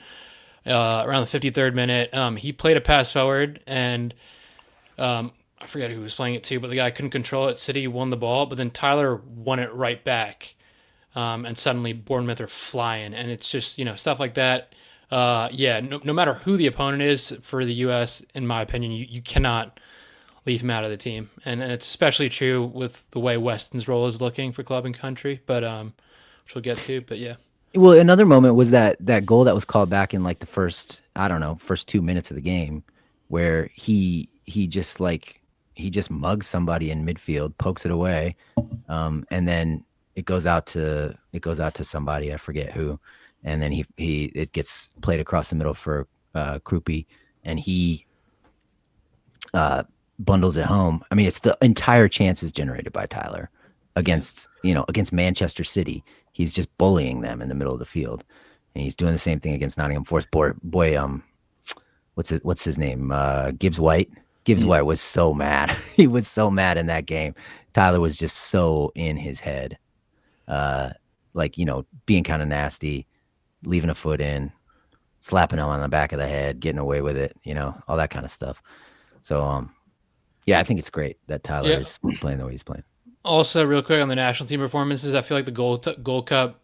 around the 53rd minute, he played a pass forward and I forget who was playing it too, but the guy couldn't control it. City won the ball, but then Tyler won it right back. And suddenly Bournemouth are flying. And it's just, stuff like that. Yeah, no matter who the opponent is for the U.S., in my opinion, you cannot leave him out of the team. And it's especially true with the way Weston's role is looking for club and country, but which we'll get to. But yeah. Well, another moment was that goal that was called back in like the first 2 minutes of the game, where he just mugs somebody in midfield, pokes it away, and then it goes out to somebody, I forget who, and then it gets played across the middle for Krupi, and he bundles it home. I mean, it's the entire chances generated by Tyler against Manchester City. He's just bullying them in the middle of the field, and he's doing the same thing against Nottingham Forest. What's his name? Gibbs White. Gibbs White was so mad. He was so mad in that game. Tyler was just so in his head, being kind of nasty, leaving a foot in, slapping him on the back of the head, getting away with it, all that kind of stuff. So, yeah, I think it's great that Tyler is playing the way he's playing. Also, real quick on the national team performances, I feel like the Gold Cup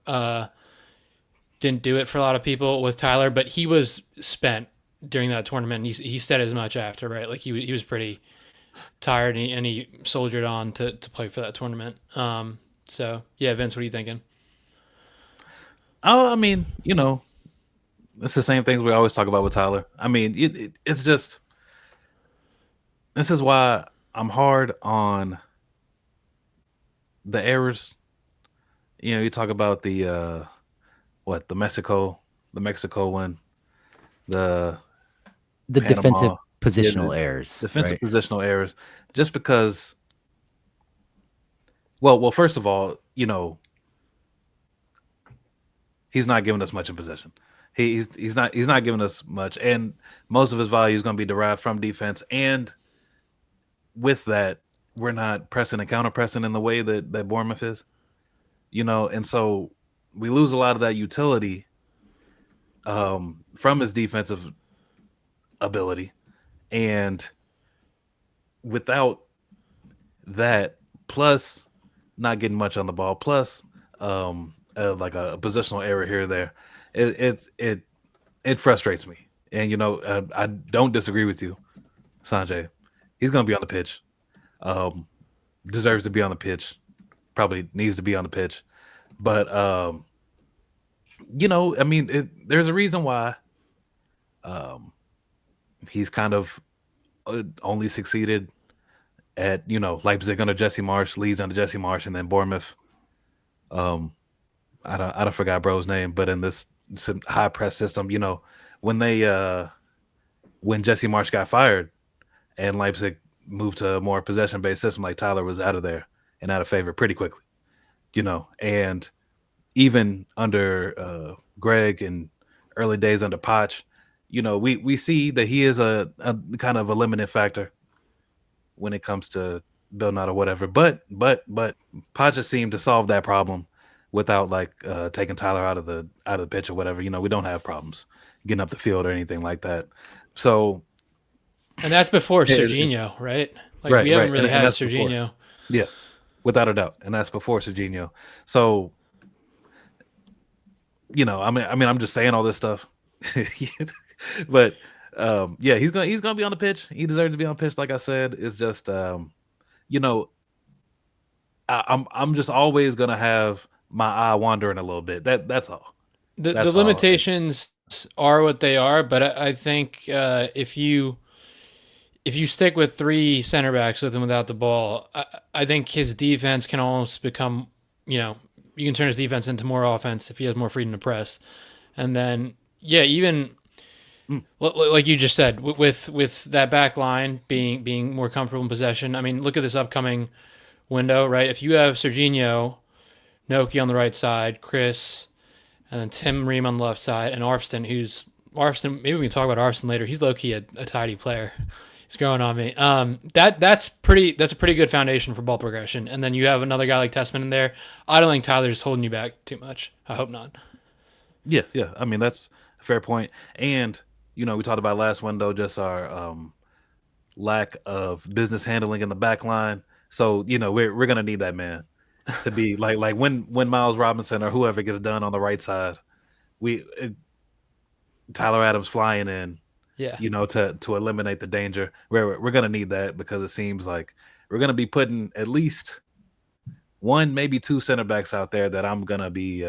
didn't do it for a lot of people with Tyler, but he was spent during that tournament. He said as much after, right? Like he was pretty tired and he soldiered on to play for that tournament. So yeah, Vince, what are you thinking? Oh, I mean, it's the same things we always talk about with Tyler. I mean, it's just, this is why I'm hard on the errors. You talk about the Mexico one, the Panama, defensive positional errors. Defensive positional errors. Just because, well, first of all, he's not giving us much in possession. He's not giving us much, and most of his value is going to be derived from defense. And with that, we're not pressing and counter pressing in the way that Bournemouth is, and so we lose a lot of that utility from his defensive ability, and without that, plus not getting much on the ball, plus like a positional error here or there, it frustrates me. And I don't disagree with you, Sanjay. He's going to be on the pitch. Deserves to be on the pitch. Probably needs to be on the pitch. But I mean, there's a reason why he's kind of only succeeded at Leipzig under Jesse Marsch, Leeds under Jesse Marsch, and then Bournemouth. I don't forgot bro's name, but in this high press system, when Jesse Marsch got fired and Leipzig moved to a more possession based system, like Tyler was out of there and out of favor pretty quickly, and even under Greg and early days under Poch, we see that he is a kind of a limiting factor when it comes to building out or whatever. But Poch has seemed to solve that problem without taking Tyler out of the pitch or whatever. We don't have problems getting up the field or anything like that. So, and that's before Serginho, right? We haven't really had Serginho. Yeah, without a doubt, and that's before Serginho. So, I mean, I'm just saying all this stuff, but yeah, he's gonna be on the pitch. He deserves to be on the pitch. Like I said, it's just I'm just always gonna have my eye wandering a little bit. That's all. The limitations are what they are, but I think if you stick with three center backs with and without the ball, I think his defense can almost become, you can turn his defense into more offense if he has more freedom to press. And then, yeah, even like you just said, with that back line being more comfortable in possession. I mean, look at this upcoming window, right? If you have Serginho, Noki on the right side, Chris, and then Tim Ream on the left side, and Arfston, who's Arfson. Maybe we can talk about Arfson later. He's low key a tidy player. He's growing on me. That's a pretty good foundation for ball progression. And then you have another guy like Tessman in there. I don't think Tyler's holding you back too much. I hope not. Yeah, yeah. I mean, that's a fair point. And we talked about last window just our lack of business handling in the back line. So we're gonna need that man to be like when Miles Robinson or whoever gets done on the right side, we Tyler Adams flying in, Yeah. to eliminate the danger. We're gonna need that because it seems like we're gonna be putting at least one, maybe two center backs out there that I'm gonna be.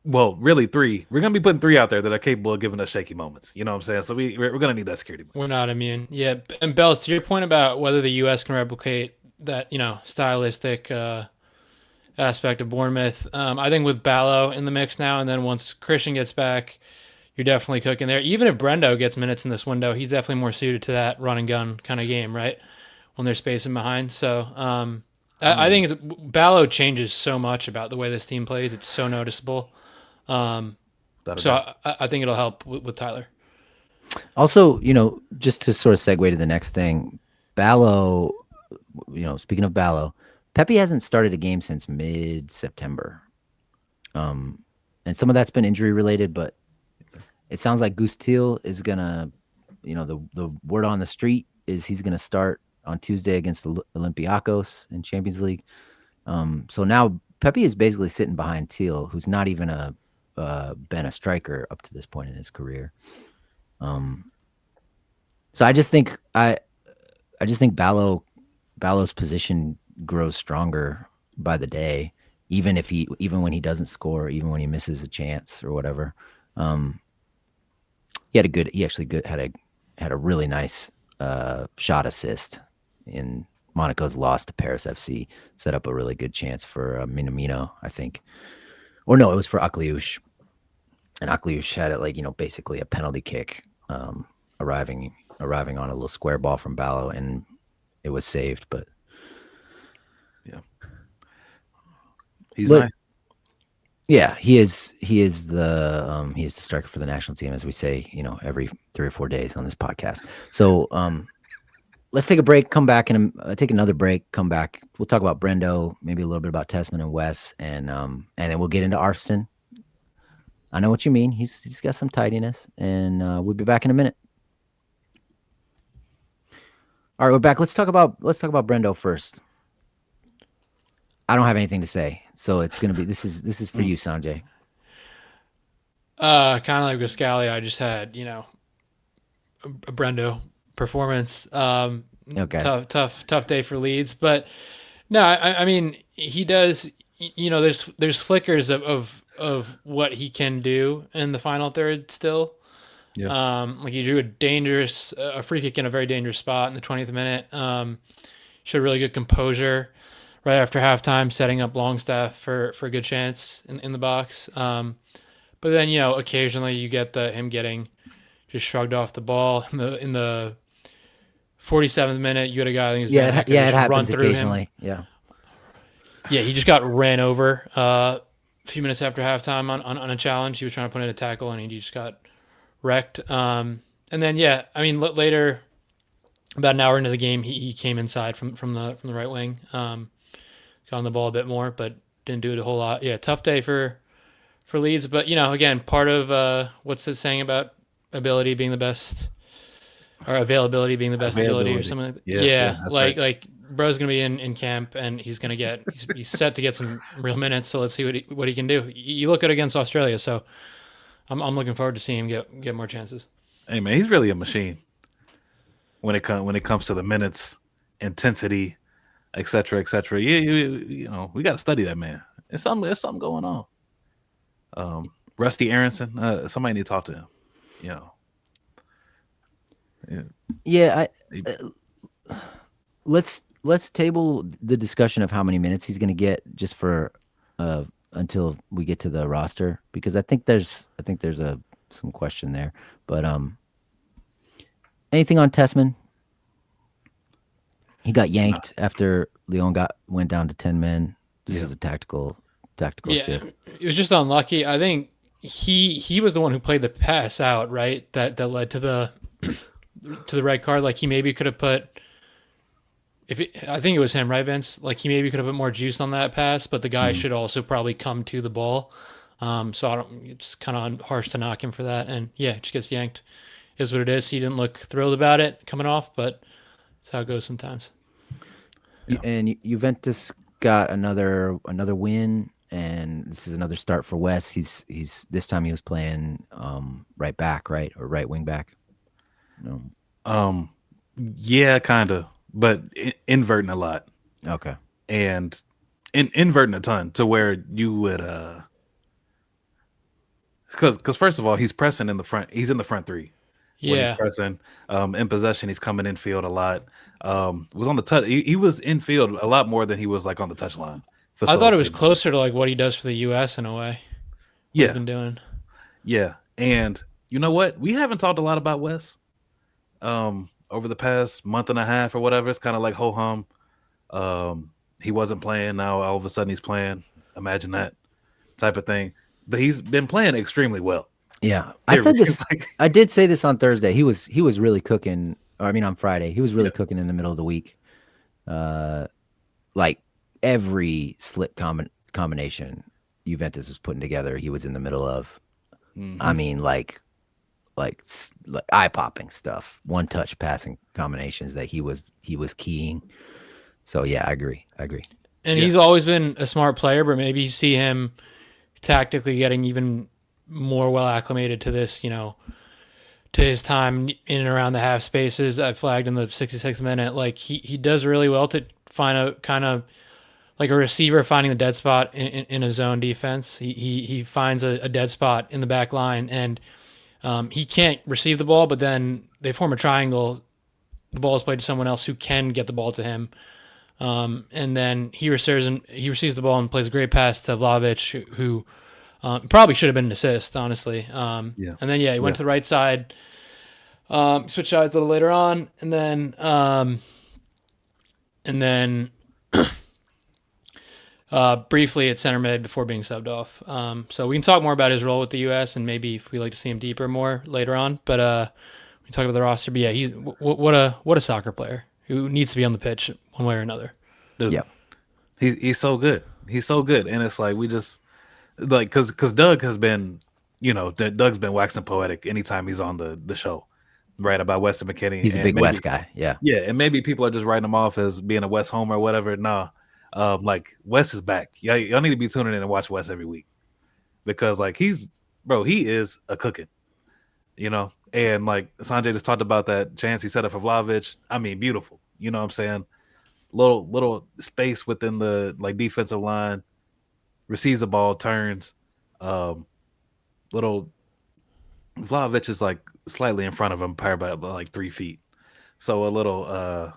Well, really three. We're gonna be putting three out there that are capable of giving us shaky moments. You know what I'm saying? So we're gonna need that security. We're not immune. Yeah. And Belz, to your point about whether the U.S. can replicate that, stylistic aspect of Bournemouth, I think with Ballo in the mix now, and then once Christian gets back, you're definitely cooking there. Even if Brendo gets minutes in this window, he's definitely more suited to that run and gun kind of game, right? When they're spacing behind. So I think Ballo changes so much about the way this team plays. It's so noticeable. So I think it'll help with Tyler. Also, just to sort of segue to the next thing, Ballo, speaking of Ballo, Pepe hasn't started a game since mid-September. And some of that's been injury related, but it sounds like Gustil is gonna, the word on the street is he's gonna start on Tuesday against the Olympiacos in Champions League. So now Pepe is basically sitting behind Teal, who's not even been a striker up to this point in his career. So I just think Ballo's position grows stronger by the day, even when he doesn't score, even when he misses a chance or whatever. He had a really nice shot assist in Monaco's loss to Paris FC. Set up a really good chance for Minamino, I think. Or no, it was for Akliouche. And Akliouche had it basically a penalty kick, arriving on a little square ball from Ballo, and it was saved. But yeah, he's nice. Yeah, he is the striker for the national team, as we say, every 3 or 4 days on this podcast. So let's take a break, come back, and take another break, come back. We'll talk about Brendo, maybe a little bit about Tessman and Wes, and then we'll get into Arfston. I know what you mean. He's got some tidiness, and we'll be back in a minute. All right, we're back. Let's talk about Brendo first. I don't have anything to say, so it's gonna be this is for you, Sanjay. Kind of like Guscali, I just had a Brendo performance. Okay. Tough day for Leeds, but no, I mean he does. There's flickers of what he can do in the final third still. Yeah. Like he drew a free kick in a very dangerous spot in the 20th minute. Showed really good composure right after halftime, setting up Longstaff for a good chance in the box. But then occasionally you get him getting just shrugged off the ball in the 47th minute. You had a guy. It happens occasionally. Yeah, he just got ran over a few minutes after halftime on a challenge. He was trying to put in a tackle and he just got wrecked. And then later, about an hour into the game, he came inside from the right wing. Got on the ball a bit more, but didn't do it a whole lot. Yeah, tough day for Leeds, but again, part of what's it saying about ability being the best, or availability being the best ability, or something like that. Yeah, like bro's gonna be in camp, and he's set to get some real minutes. So let's see what he can do. You look at against Australia, so I'm looking forward to seeing him get more chances. Hey man, he's really a machine when it comes to the minutes, intensity, etc., etc. Yeah, we got to study that man. There's something going on. Rusty Aronson, somebody need to talk to him. Yeah. Let's table the discussion of how many minutes he's going to get just for until we get to the roster, because I think there's some question there. But anything on Tessman? He got yanked after Lyon went down to 10 men. This was a tactical shift. It was just unlucky. I think he was the one who played the pass out, right? That led to the red card. Like he maybe could have put I think it was him, right, Vince? Like he maybe could have put more juice on that pass, but the guy Mhm. should also probably come to the ball. So I don't. It's kind of harsh to knock him for that, and yeah, it just gets yanked. Is what it is. He didn't look thrilled about it coming off, but that's how it goes sometimes. Yeah. And Juventus got another win, and this is another start for Wes. He's this time he was playing right back, right, or right wing back. No, Yeah, kind of, but inverting a lot okay, and inverting a ton to where you would because first of all he's pressing in the front. He's in the front three when he's Yeah, pressing. In possession, he's coming in field a lot. Was on the touch. He was in field a lot more than he was like on the touchline. I thought it was Facilitating. closer to like what he does for the U.S. in a way. What he's Yeah, been doing. yeah. And you know what? We haven't talked a lot about Wes over the past month and a half or whatever. It's kind of like ho hum. He wasn't playing. Now all of a sudden he's playing. Imagine that type of thing. But he's been playing extremely well. yeah. I Period. said this. Like, I did say this on Thursday. He was really cooking. Or I mean, on Friday, he was really yeah. cooking in the middle of the week. Like every slip combination Juventus was putting together, he was in the middle of. I Mhm. mean, like eye popping stuff, one touch passing combinations that he was keying. So yeah, I agree. And Yeah. he's always been a smart player, but maybe you see him tactically getting even more well acclimated to this, to his time in and around the half spaces. I flagged in the 66th minute. Like he does really well to find a kind of like a receiver finding the dead spot in a zone defense. He finds a dead spot in the back line, and he can't receive the ball, but then they form a triangle. The ball is played to someone else who can get the ball to him. And then he receives the ball and plays a great pass to Vlahovic, who probably should have been an assist, honestly. Yeah. And then he Yeah. went to the right side, switched sides a little later on, and then briefly at center mid before being subbed off. So we can talk more about his role with the U.S. and maybe if we like to see him deeper more later on. But we talk about the roster. But yeah, he's what a soccer player who needs to be on the pitch one way or another. Dude, Yep. he's so good. He's so good. And it's like we just like because Doug has been, Doug's been waxing poetic anytime he's on the show, right? About Weston McKinney. He's a And big West maybe guy. Yeah. yeah, and maybe people are just writing him off as being a West homer or whatever. Nah. Like Wes is back. Y'all need to be tuning in and watch Wes every week. Because like he is a cooking. And like Sanjay just talked about that chance he set up for Vlahovic. I mean, beautiful. You know what I'm saying? Little space within the like defensive line, receives the ball, turns. Little Vlahovic is like slightly in front of him, probably by like 3 feet. So a little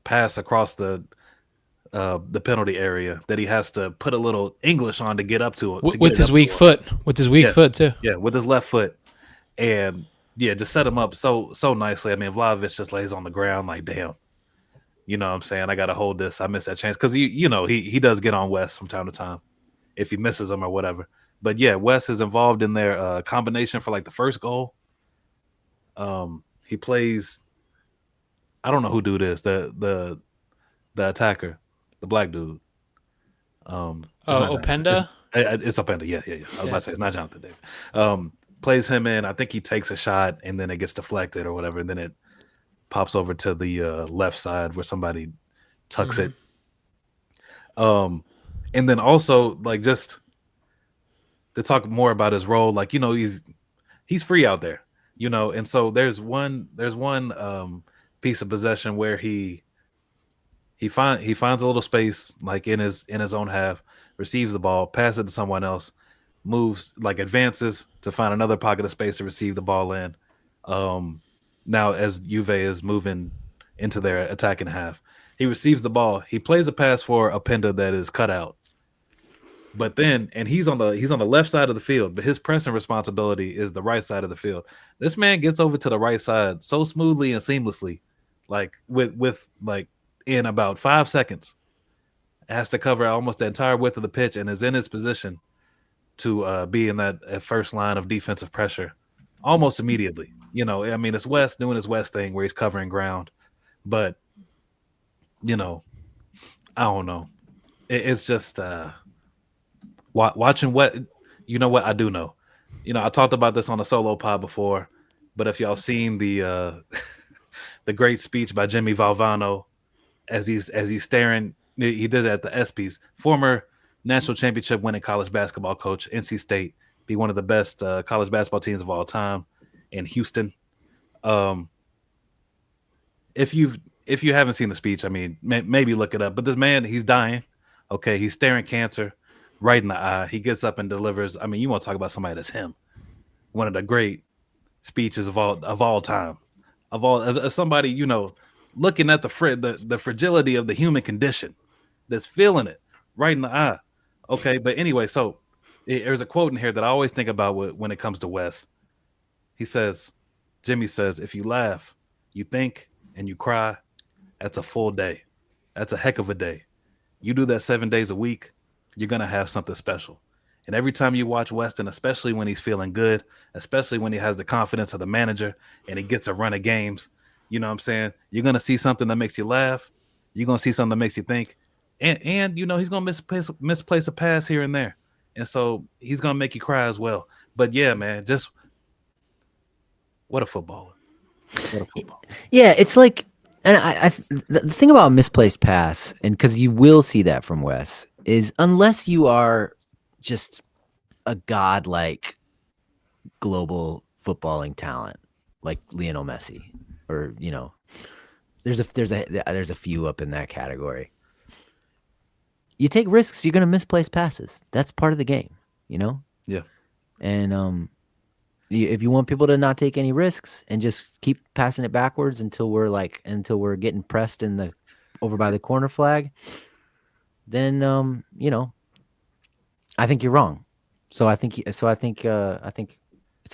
pass across the penalty area that he has to put a little English on to get up to it. With his weak foot, Yeah. foot too. Yeah, with his left foot. And yeah, just set him up so nicely. I mean, Vlahovic just lays on the ground like, damn. You know what I'm saying? I got to hold this. I missed that chance. Because, he does get on Wes from time to time if he misses him or whatever. But, yeah, Wes is involved in their combination for, like, the first goal. He plays – I don't know who dude is, the attacker, the black dude. It's not Openda? It's Openda. Yeah. I was about to say it's not Jonathan David. Plays him in. I think he takes a shot, and then it gets deflected or whatever, and then it pops over to the left side where somebody tucks it. And then also like just to talk more about his role, like he's free out there, and so there's one piece of possession where he finds a little space like in his own half, receives the ball, passes it to someone else, moves like advances to find another pocket of space to receive the ball in. Now as Juve is moving into their attacking half, he receives the ball. He plays a pass for Openda that is cut out. But then, and he's on the left side of the field, but his pressing responsibility is the right side of the field. This man gets over to the right side so smoothly and seamlessly, like with like in about 5 seconds. Has to cover almost the entire width of the pitch and is in his position to be in that first line of defensive pressure almost immediately. I mean, it's West doing his West thing where he's covering ground, but you know, I don't know. It's just watching what what I do know. I talked about this on a solo pod before, but if y'all seen the the great speech by Jimmy Valvano as he's staring, he did it at the ESPYS. Former national championship winning college basketball coach, NC State, be one of the best college basketball teams of all time in Houston. Um, if you haven't seen the speech, I mean, maybe look it up. But this man, he's dying. Okay, he's staring cancer right in the eye. He gets up and delivers. I mean, you want to talk about somebody that's him? One of the great speeches of all time, of somebody looking at the fragility of the human condition, that's feeling it right in the eye. Okay, but anyway, so there's a quote in here that I always think about when it comes to Wes. Jimmy says, if you laugh, you think, and you cry, that's a full day. That's a heck of a day. You do that 7 days a week, you're going to have something special. And every time you watch Weston, especially when he's feeling good, especially when he has the confidence of the manager and he gets a run of games, you know what I'm saying? You're going to see something that makes you laugh. You're going to see something that makes you think. And he's going to misplace a pass here and there. And so he's going to make you cry as well. But yeah, man, just what a footballer. What a footballer. Yeah, it's like, and the thing about misplaced pass, and because you will see that from Wes, is unless you are just a godlike global footballing talent like Lionel Messi, or there's a few up in that category. You take risks, you're gonna misplace passes. That's part of the game, Yeah. And if you want people to not take any risks and just keep passing it backwards until we're getting pressed over by the corner flag, then I think you're wrong. So I think it's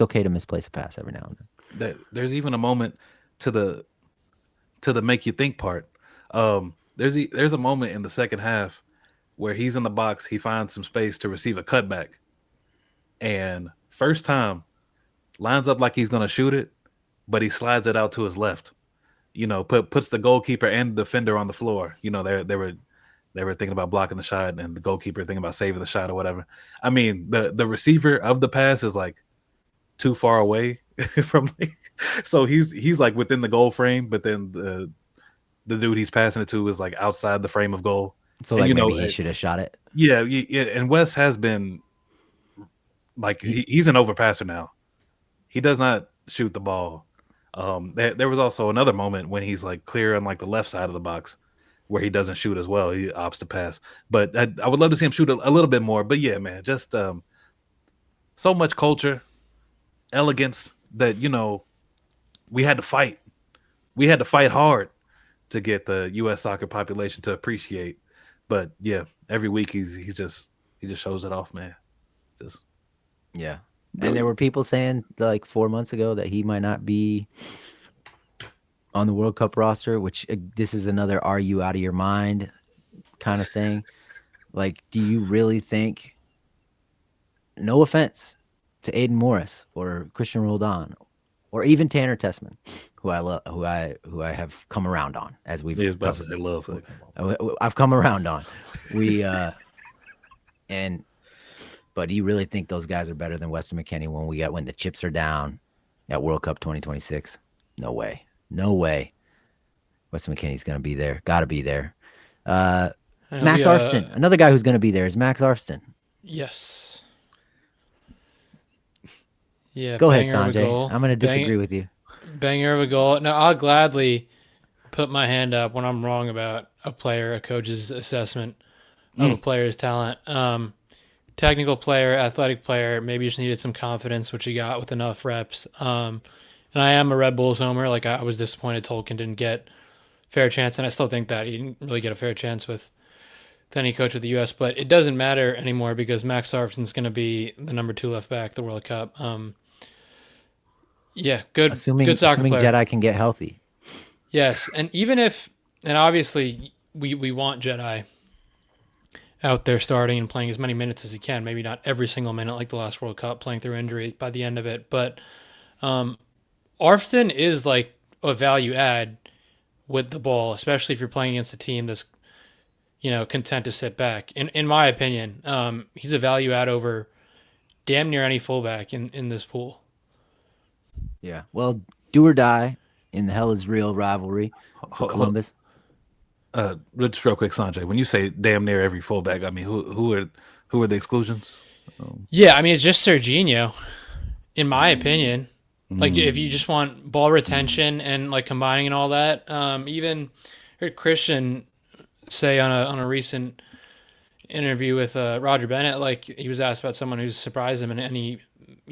okay to misplace a pass every now and then. There's even a moment to the make you think part. There's a moment in the second half where he's in the box, he finds some space to receive a cutback, and first time lines up like he's gonna shoot it, but he slides it out to his left. Puts the goalkeeper and the defender on the floor. They were thinking about blocking the shot, and the goalkeeper thinking about saving the shot or whatever. I mean, the receiver of the pass is like too far away from, so he's like within the goal frame, but then the dude he's passing it to is like outside the frame of goal. So like maybe he should have shot it. Yeah, and Wes has been like he's an overpasser now. He does not shoot the ball. There was also another moment when he's like clear on like the left side of the box where he doesn't shoot as well. He opts to pass. But I would love to see him shoot a little bit more. But yeah, man, just so much culture, elegance that we had to fight. We had to fight hard to get the U.S. soccer population to appreciate. But yeah, every week he just shows it off, man. Just yeah. And there were people saying like 4 months ago that he might not be on the World Cup roster, which this is another "are you out of your mind" kind of thing. Like, do you really think? No offense to Aiden Morris or Christian Roldan or even Tanner Tessman, who I love, who I have come around on, as we've I've come around on. But do you really think those guys are better than Weston McKennie when the chips are down at World Cup 2026? No way. No way. Weston McKennie's going to be there. Got to be there. Max Arston. Another guy who's going to be there is Max Arston. Yes. Yeah. Go ahead, Sanjay. I'm going to disagree with you. Banger of a goal. No, I'll gladly put my hand up when I'm wrong about a coach's assessment of a player's talent. Technical player, athletic player, maybe just needed some confidence, which he got with enough reps. And I am a Red Bulls homer. Like, I was disappointed Tolkien didn't get a fair chance, and I still think that he didn't really get a fair chance with any coach of the U.S., but it doesn't matter anymore because Max Arston's going to be the number 2 left back, the World Cup. Yeah, good soccer player. Assuming Jedi can get healthy. Yes, and obviously we want Jedi out there starting and playing as many minutes as he can. Maybe not every single minute like the last World Cup, playing through injury by the end of it. But Arfson is like a value add with the ball, especially if you're playing against a team that's content to sit back. In my opinion, he's a value add over damn near any fullback in this pool. Yeah. Well, do or die in the Hell is Real rivalry for Columbus. Just real quick, Sanjay. When you say damn near every fullback, I mean who are the exclusions? Yeah, I mean it's just Serginho, in my opinion. Like if you just want ball retention and like combining and all that, even heard Christian say on a recent interview with Roger Bennett, like he was asked about someone who's surprised him, and he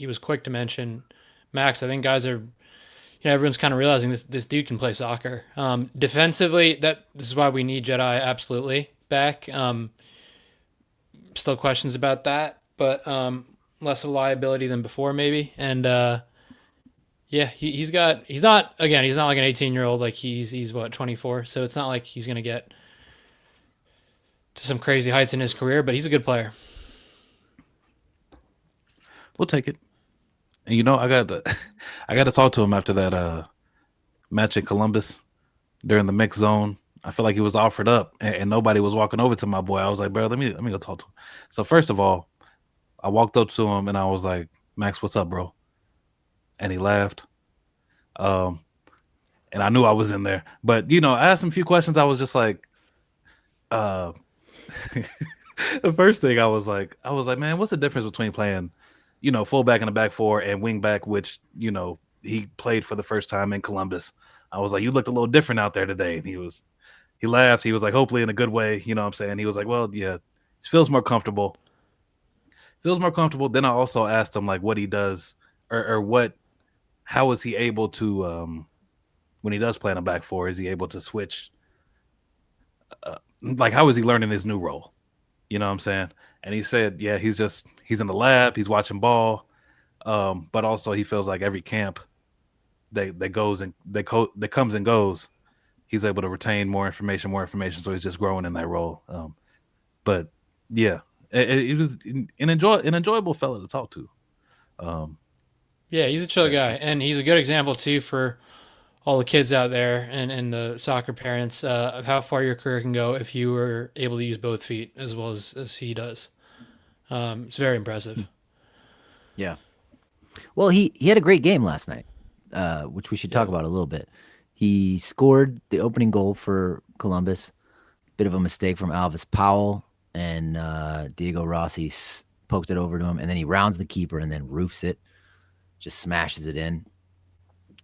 was quick to mention Max. I think guys are, everyone's kind of realizing this dude can play soccer. Defensively, this is why we need Jedi absolutely back. Still questions about that, but less of a liability than before maybe. And yeah, he's not like an 18-year-old. Like he's what, 24, so it's not like he's gonna get to some crazy heights in his career, but he's a good player. We'll take it. And I got to talk to him after that match in Columbus during the mixed zone. I feel like he was offered up, and nobody was walking over to my boy. I was like, bro, let me go talk to him. So first of all, I walked up to him and I was like, Max, what's up, bro? And he laughed. And I knew I was in there, but I asked him a few questions. I was just like, the first thing I was like, man, what's the difference between playing, fullback in the back four and wing back, which, he played for the first time in Columbus. I was like, you looked a little different out there today. And he laughed. He was like, hopefully in a good way. You know what I'm saying? He was like, well, yeah, it feels more comfortable. Then I also asked him like what he does or how is he able to, when he does play in a back four, is he able to switch? Like, how is he learning his new role? You know what I'm saying? And he said, yeah, he's in the lab, he's watching ball. But also he feels like every camp that goes and that comes and goes, he's able to retain more information. So he's just growing in that role. But yeah, it was an enjoyable fella to talk to. Yeah, he's a chill guy, and he's a good example too for all the kids out there and the soccer parents of how far your career can go if you were able to use both feet as well as he does. It's very impressive. Yeah. Well, he had a great game last night, which we should talk about a little bit. He scored the opening goal for Columbus. Bit of a mistake from Alvis Powell, and Diego Rossi poked it over to him, and then he rounds the keeper and then roofs it, just smashes it in.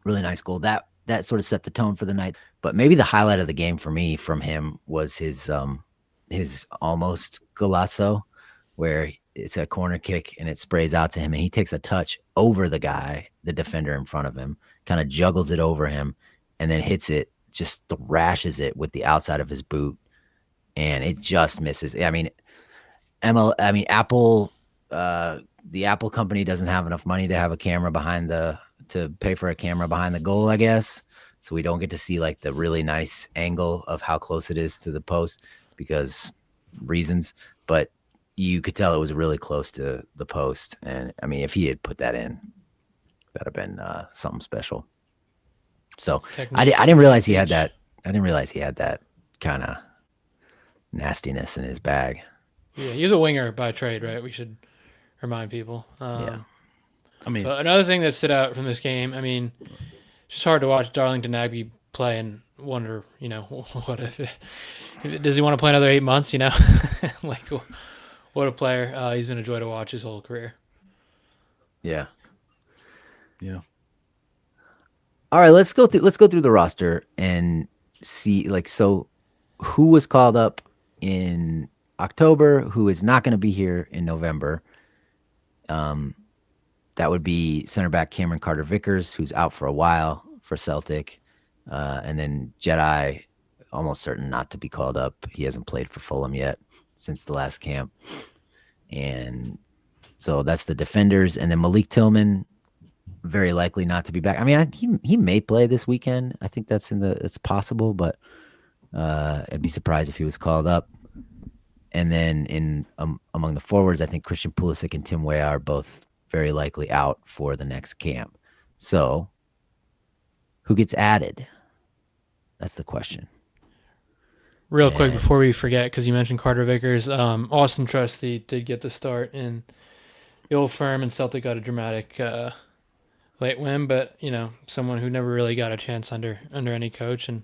Really nice goal. That sort of set the tone for the night. But maybe the highlight of the game for me from him was his almost golazo, where it's a corner kick and it sprays out to him and he takes a touch over the guy, the defender in front of him, kind of juggles it over him and then hits it, just thrashes it with the outside of his boot, and it just misses. I mean, Apple, the Apple company doesn't have enough money to have a camera to pay for a camera behind the goal, I guess. So we don't get to see like the really nice angle of how close it is to the post because reasons, but you could tell it was really close to the post. And I mean, if he had put that in, that'd have been something special. So I didn't realize he had that. I didn't realize he had that kind of nastiness in his bag. Yeah, he's a winger by trade, right? We should remind people. Yeah. I mean, but another thing that stood out from this game, I mean, it's just hard to watch Darlington Nagbe play and wonder, what if does he want to play another 8 months? Like what a player. He's been a joy to watch his whole career. Yeah. Yeah. All right, let's go through the roster and see so who was called up in October, who is not going to be here in November. That would be center back Cameron Carter-Vickers, who's out for a while for Celtic. And then Jedi, almost certain not to be called up. He hasn't played for Fulham yet since the last camp. And so that's the defenders. And then Malik Tillman, very likely not to be back. I mean, he may play this weekend. I think it's possible, but I'd be surprised if he was called up. And then among the forwards, I think Christian Pulisic and Tim Weah are both very likely out for the next camp. So, who gets added? That's the question. Real quick before we forget, because you mentioned Carter Vickers, Austin Trusty did get the start in the Old Firm, and Celtic got a dramatic late win. But someone who never really got a chance under any coach, and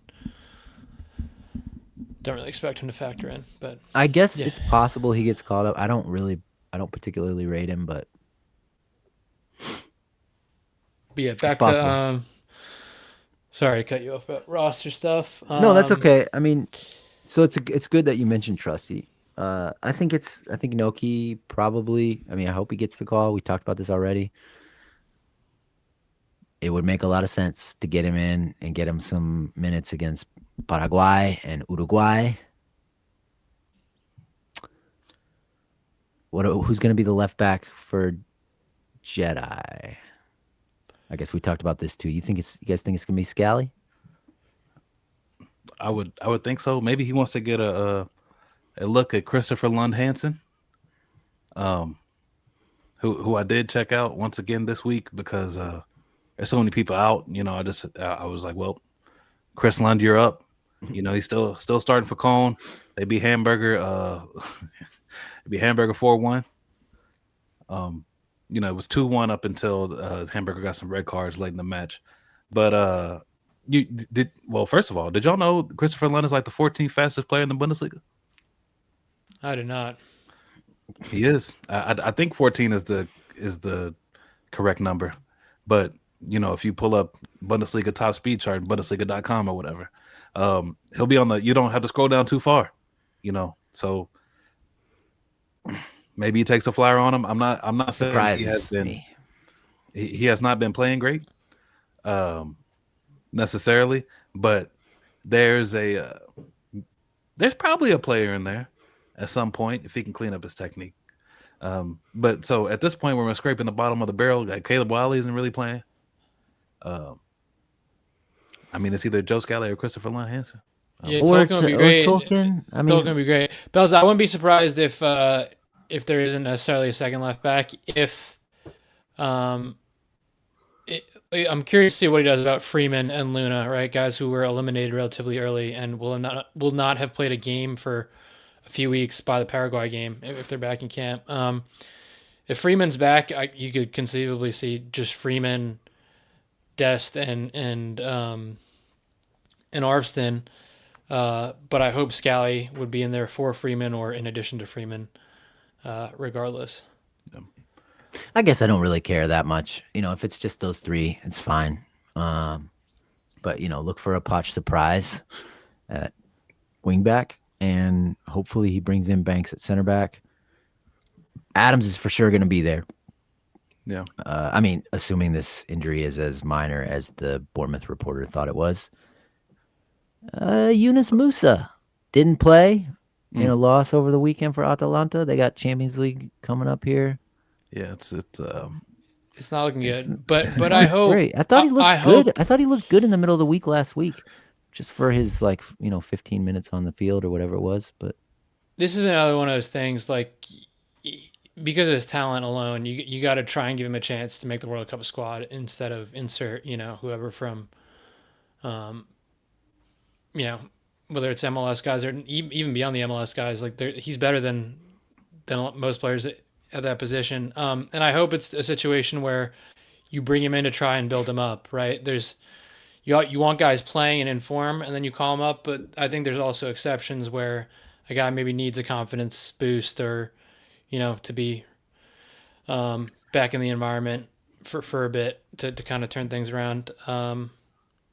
don't really expect him to factor in. But I guess it's possible he gets called up. I don't particularly rate him, but yeah, back to sorry to cut you off about roster stuff. No, that's okay. I mean, so it's good that you mentioned Trusty. I think Noki probably. I mean, I hope he gets the call. We talked about this already. It would make a lot of sense to get him in and get him some minutes against Paraguay and Uruguay. Who's going to be the left back for Jedi? I guess we talked about this too. You guys think it's going to be Scally? I would think so. Maybe he wants to get a look at Christopher Lund Hansen, who I did check out once again this week because there's so many people out. I was like, well, Chris Lund, you're up. He's still starting for Cone. They beat Hamburger. They beat Hamburger 4-1. It was 2-1 up until Hamburger got some red cards late in the match. But first of all, did y'all know Christopher Lund is like the 14th fastest player in the Bundesliga? I did not. He is. I think 14 is the correct number. But if you pull up Bundesliga top speed chart, Bundesliga.com or whatever, he'll be on the. You don't have to scroll down too far, So maybe he takes a flyer on him. I'm not saying he has been. He has not been playing great, necessarily. But there's probably a player in there at some point if he can clean up his technique. But so at this point, when we're scraping the bottom of the barrel, like Caleb Wiley isn't really playing. I mean, it's either Joe Scally or Christopher Lund Hansen. Yeah, Tolkien would be great. Tolkien would be great. Belz, I wouldn't be surprised if there isn't necessarily a second left back. I'm curious to see what he does about Freeman and Luna, right? Guys who were eliminated relatively early and will not have played a game for a few weeks by the Paraguay game if they're back in camp. If Freeman's back, you could conceivably see just Freeman, Dest, and Arvston. But I hope Scally would be in there for Freeman or in addition to Freeman, regardless. I guess I don't really care that much. If it's just those three, it's fine. But look for a Poch surprise at wingback, and hopefully he brings in Banks at center back. Adams is for sure going to be there. Yeah. I mean, assuming this injury is as minor as the Bournemouth reporter thought it was. Yunus Musa didn't play in a loss over the weekend for Atalanta. They got Champions League coming up here. Yeah, it's not looking good. But I hope. Great. I thought he looked good. I thought he looked good in the middle of the week last week, just for his 15 minutes on the field or whatever it was. But this is another one of those things because of his talent alone, you got to try and give him a chance to make the World Cup squad instead of insert whoever from, whether it's MLS guys or even beyond the MLS guys. He's better than most players at that position. And I hope it's a situation where you bring him in to try and build him up, right? You want guys playing and in form, and then you call them up. But I think there's also exceptions where a guy maybe needs a confidence boost or, to be back in the environment for a bit to kind of turn things around.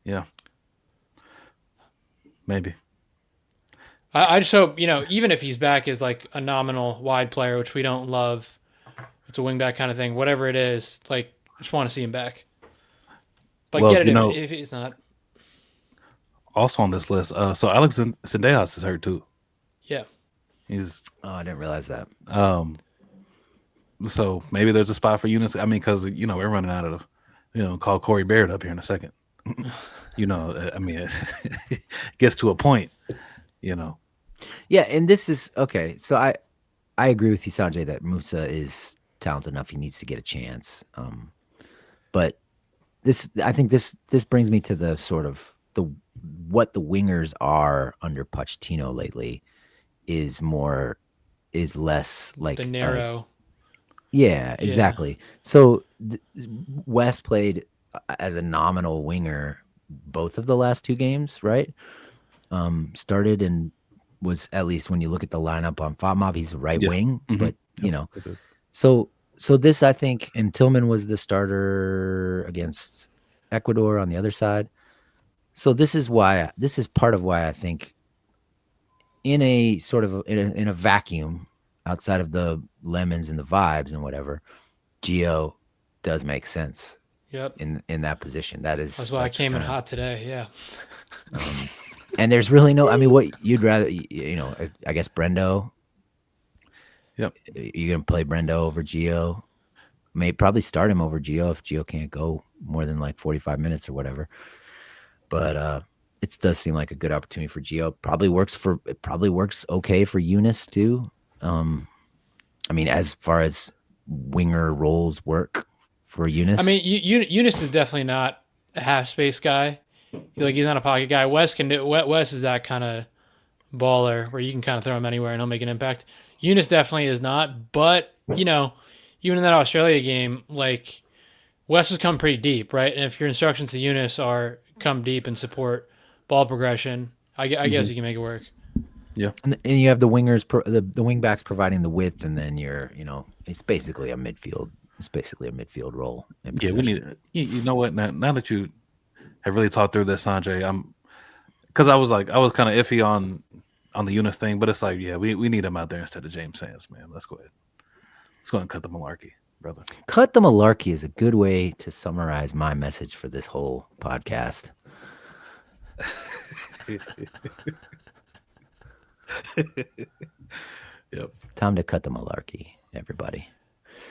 Yeah. Maybe. I just hope, even if he's back as like a nominal wide player, which we don't love, it's a wingback kind of thing, whatever it is, I just want to see him back. But get it if he's not. Also on this list, so Alex Sendejas is hurt too. Yeah. I didn't realize that. So maybe there's a spot for Eunice. I mean, because we're running out of, call Corey Baird up here in a second. I mean, it gets to a point, Yeah, and this is okay. So I agree with you, Sanjay, that Musa is talented enough. He needs to get a chance. But I think this brings me to the sort of the what the wingers are under Pochettino lately is less The like narrow. yeah, Yeah. exactly. So West played as a nominal winger both of the last two games, right? Started and was, at least when you look at the lineup on FOTMOB, he's a right Yeah. wing, Hmm. but Yep. you know, They did. so this, I think, and Tillman was the starter against Ecuador on the other side. So this is part of why I think in a sort of in a vacuum outside of the lemons and the vibes and whatever, Gio does make sense Yep. in that position. That's why I That's came in kind of hot today. Yeah. and there's really no. I mean, what you'd rather, I guess Brendo. Yep. You're gonna play Brendo over Gio. May probably start him over Gio if Gio can't go more than like 45 minutes or whatever. But it does seem like a good opportunity for Gio. It probably works okay for Eunice too. Um, I mean, as far as winger roles work for I Eunice. mean, Eunice is definitely not a half space guy. He's not a pocket guy. Wes can do. Wes is that kind of baller where you can kind of throw him anywhere and he'll make an impact. Eunice definitely is not, but even in that Australia game, like Wes was coming pretty deep, right? And if your instructions to Eunice are come deep and support ball progression, I Hmm. guess you can make it work. Yeah. And you have the wingers, the wing backs providing the width, and then it's basically a midfield. It's basically a midfield role and Yeah. We position. need. You know what? Now that you have really talked through this, Sanjay, because I was kind of iffy on the Eunice thing, but it's like, yeah, we need him out there instead of James Sands, man. Let's go ahead. Let's go ahead and cut the malarkey, brother. Cut the malarkey is a good way to summarize my message for this whole podcast. Yep. Time to cut the malarkey, everybody.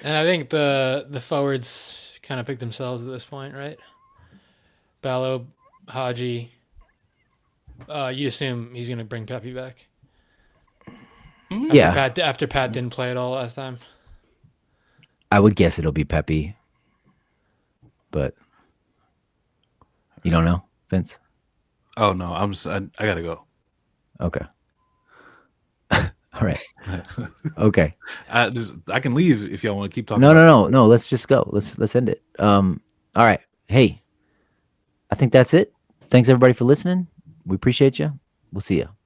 And I think the forwards kind of pick themselves at this point, right? Ballo, Haji. You assume he's going to bring Pepe back Yeah, after Pat didn't play at all last time. I would guess it'll be Pepe, but you don't know, Vince? Oh no, I gotta go. Okay. All right. Okay. I can leave if y'all want to keep talking No, about no, the no, sport. no. Let's just go. Let's end it. All right. Hey, I think that's it. Thanks everybody for listening. We appreciate you. We'll see you.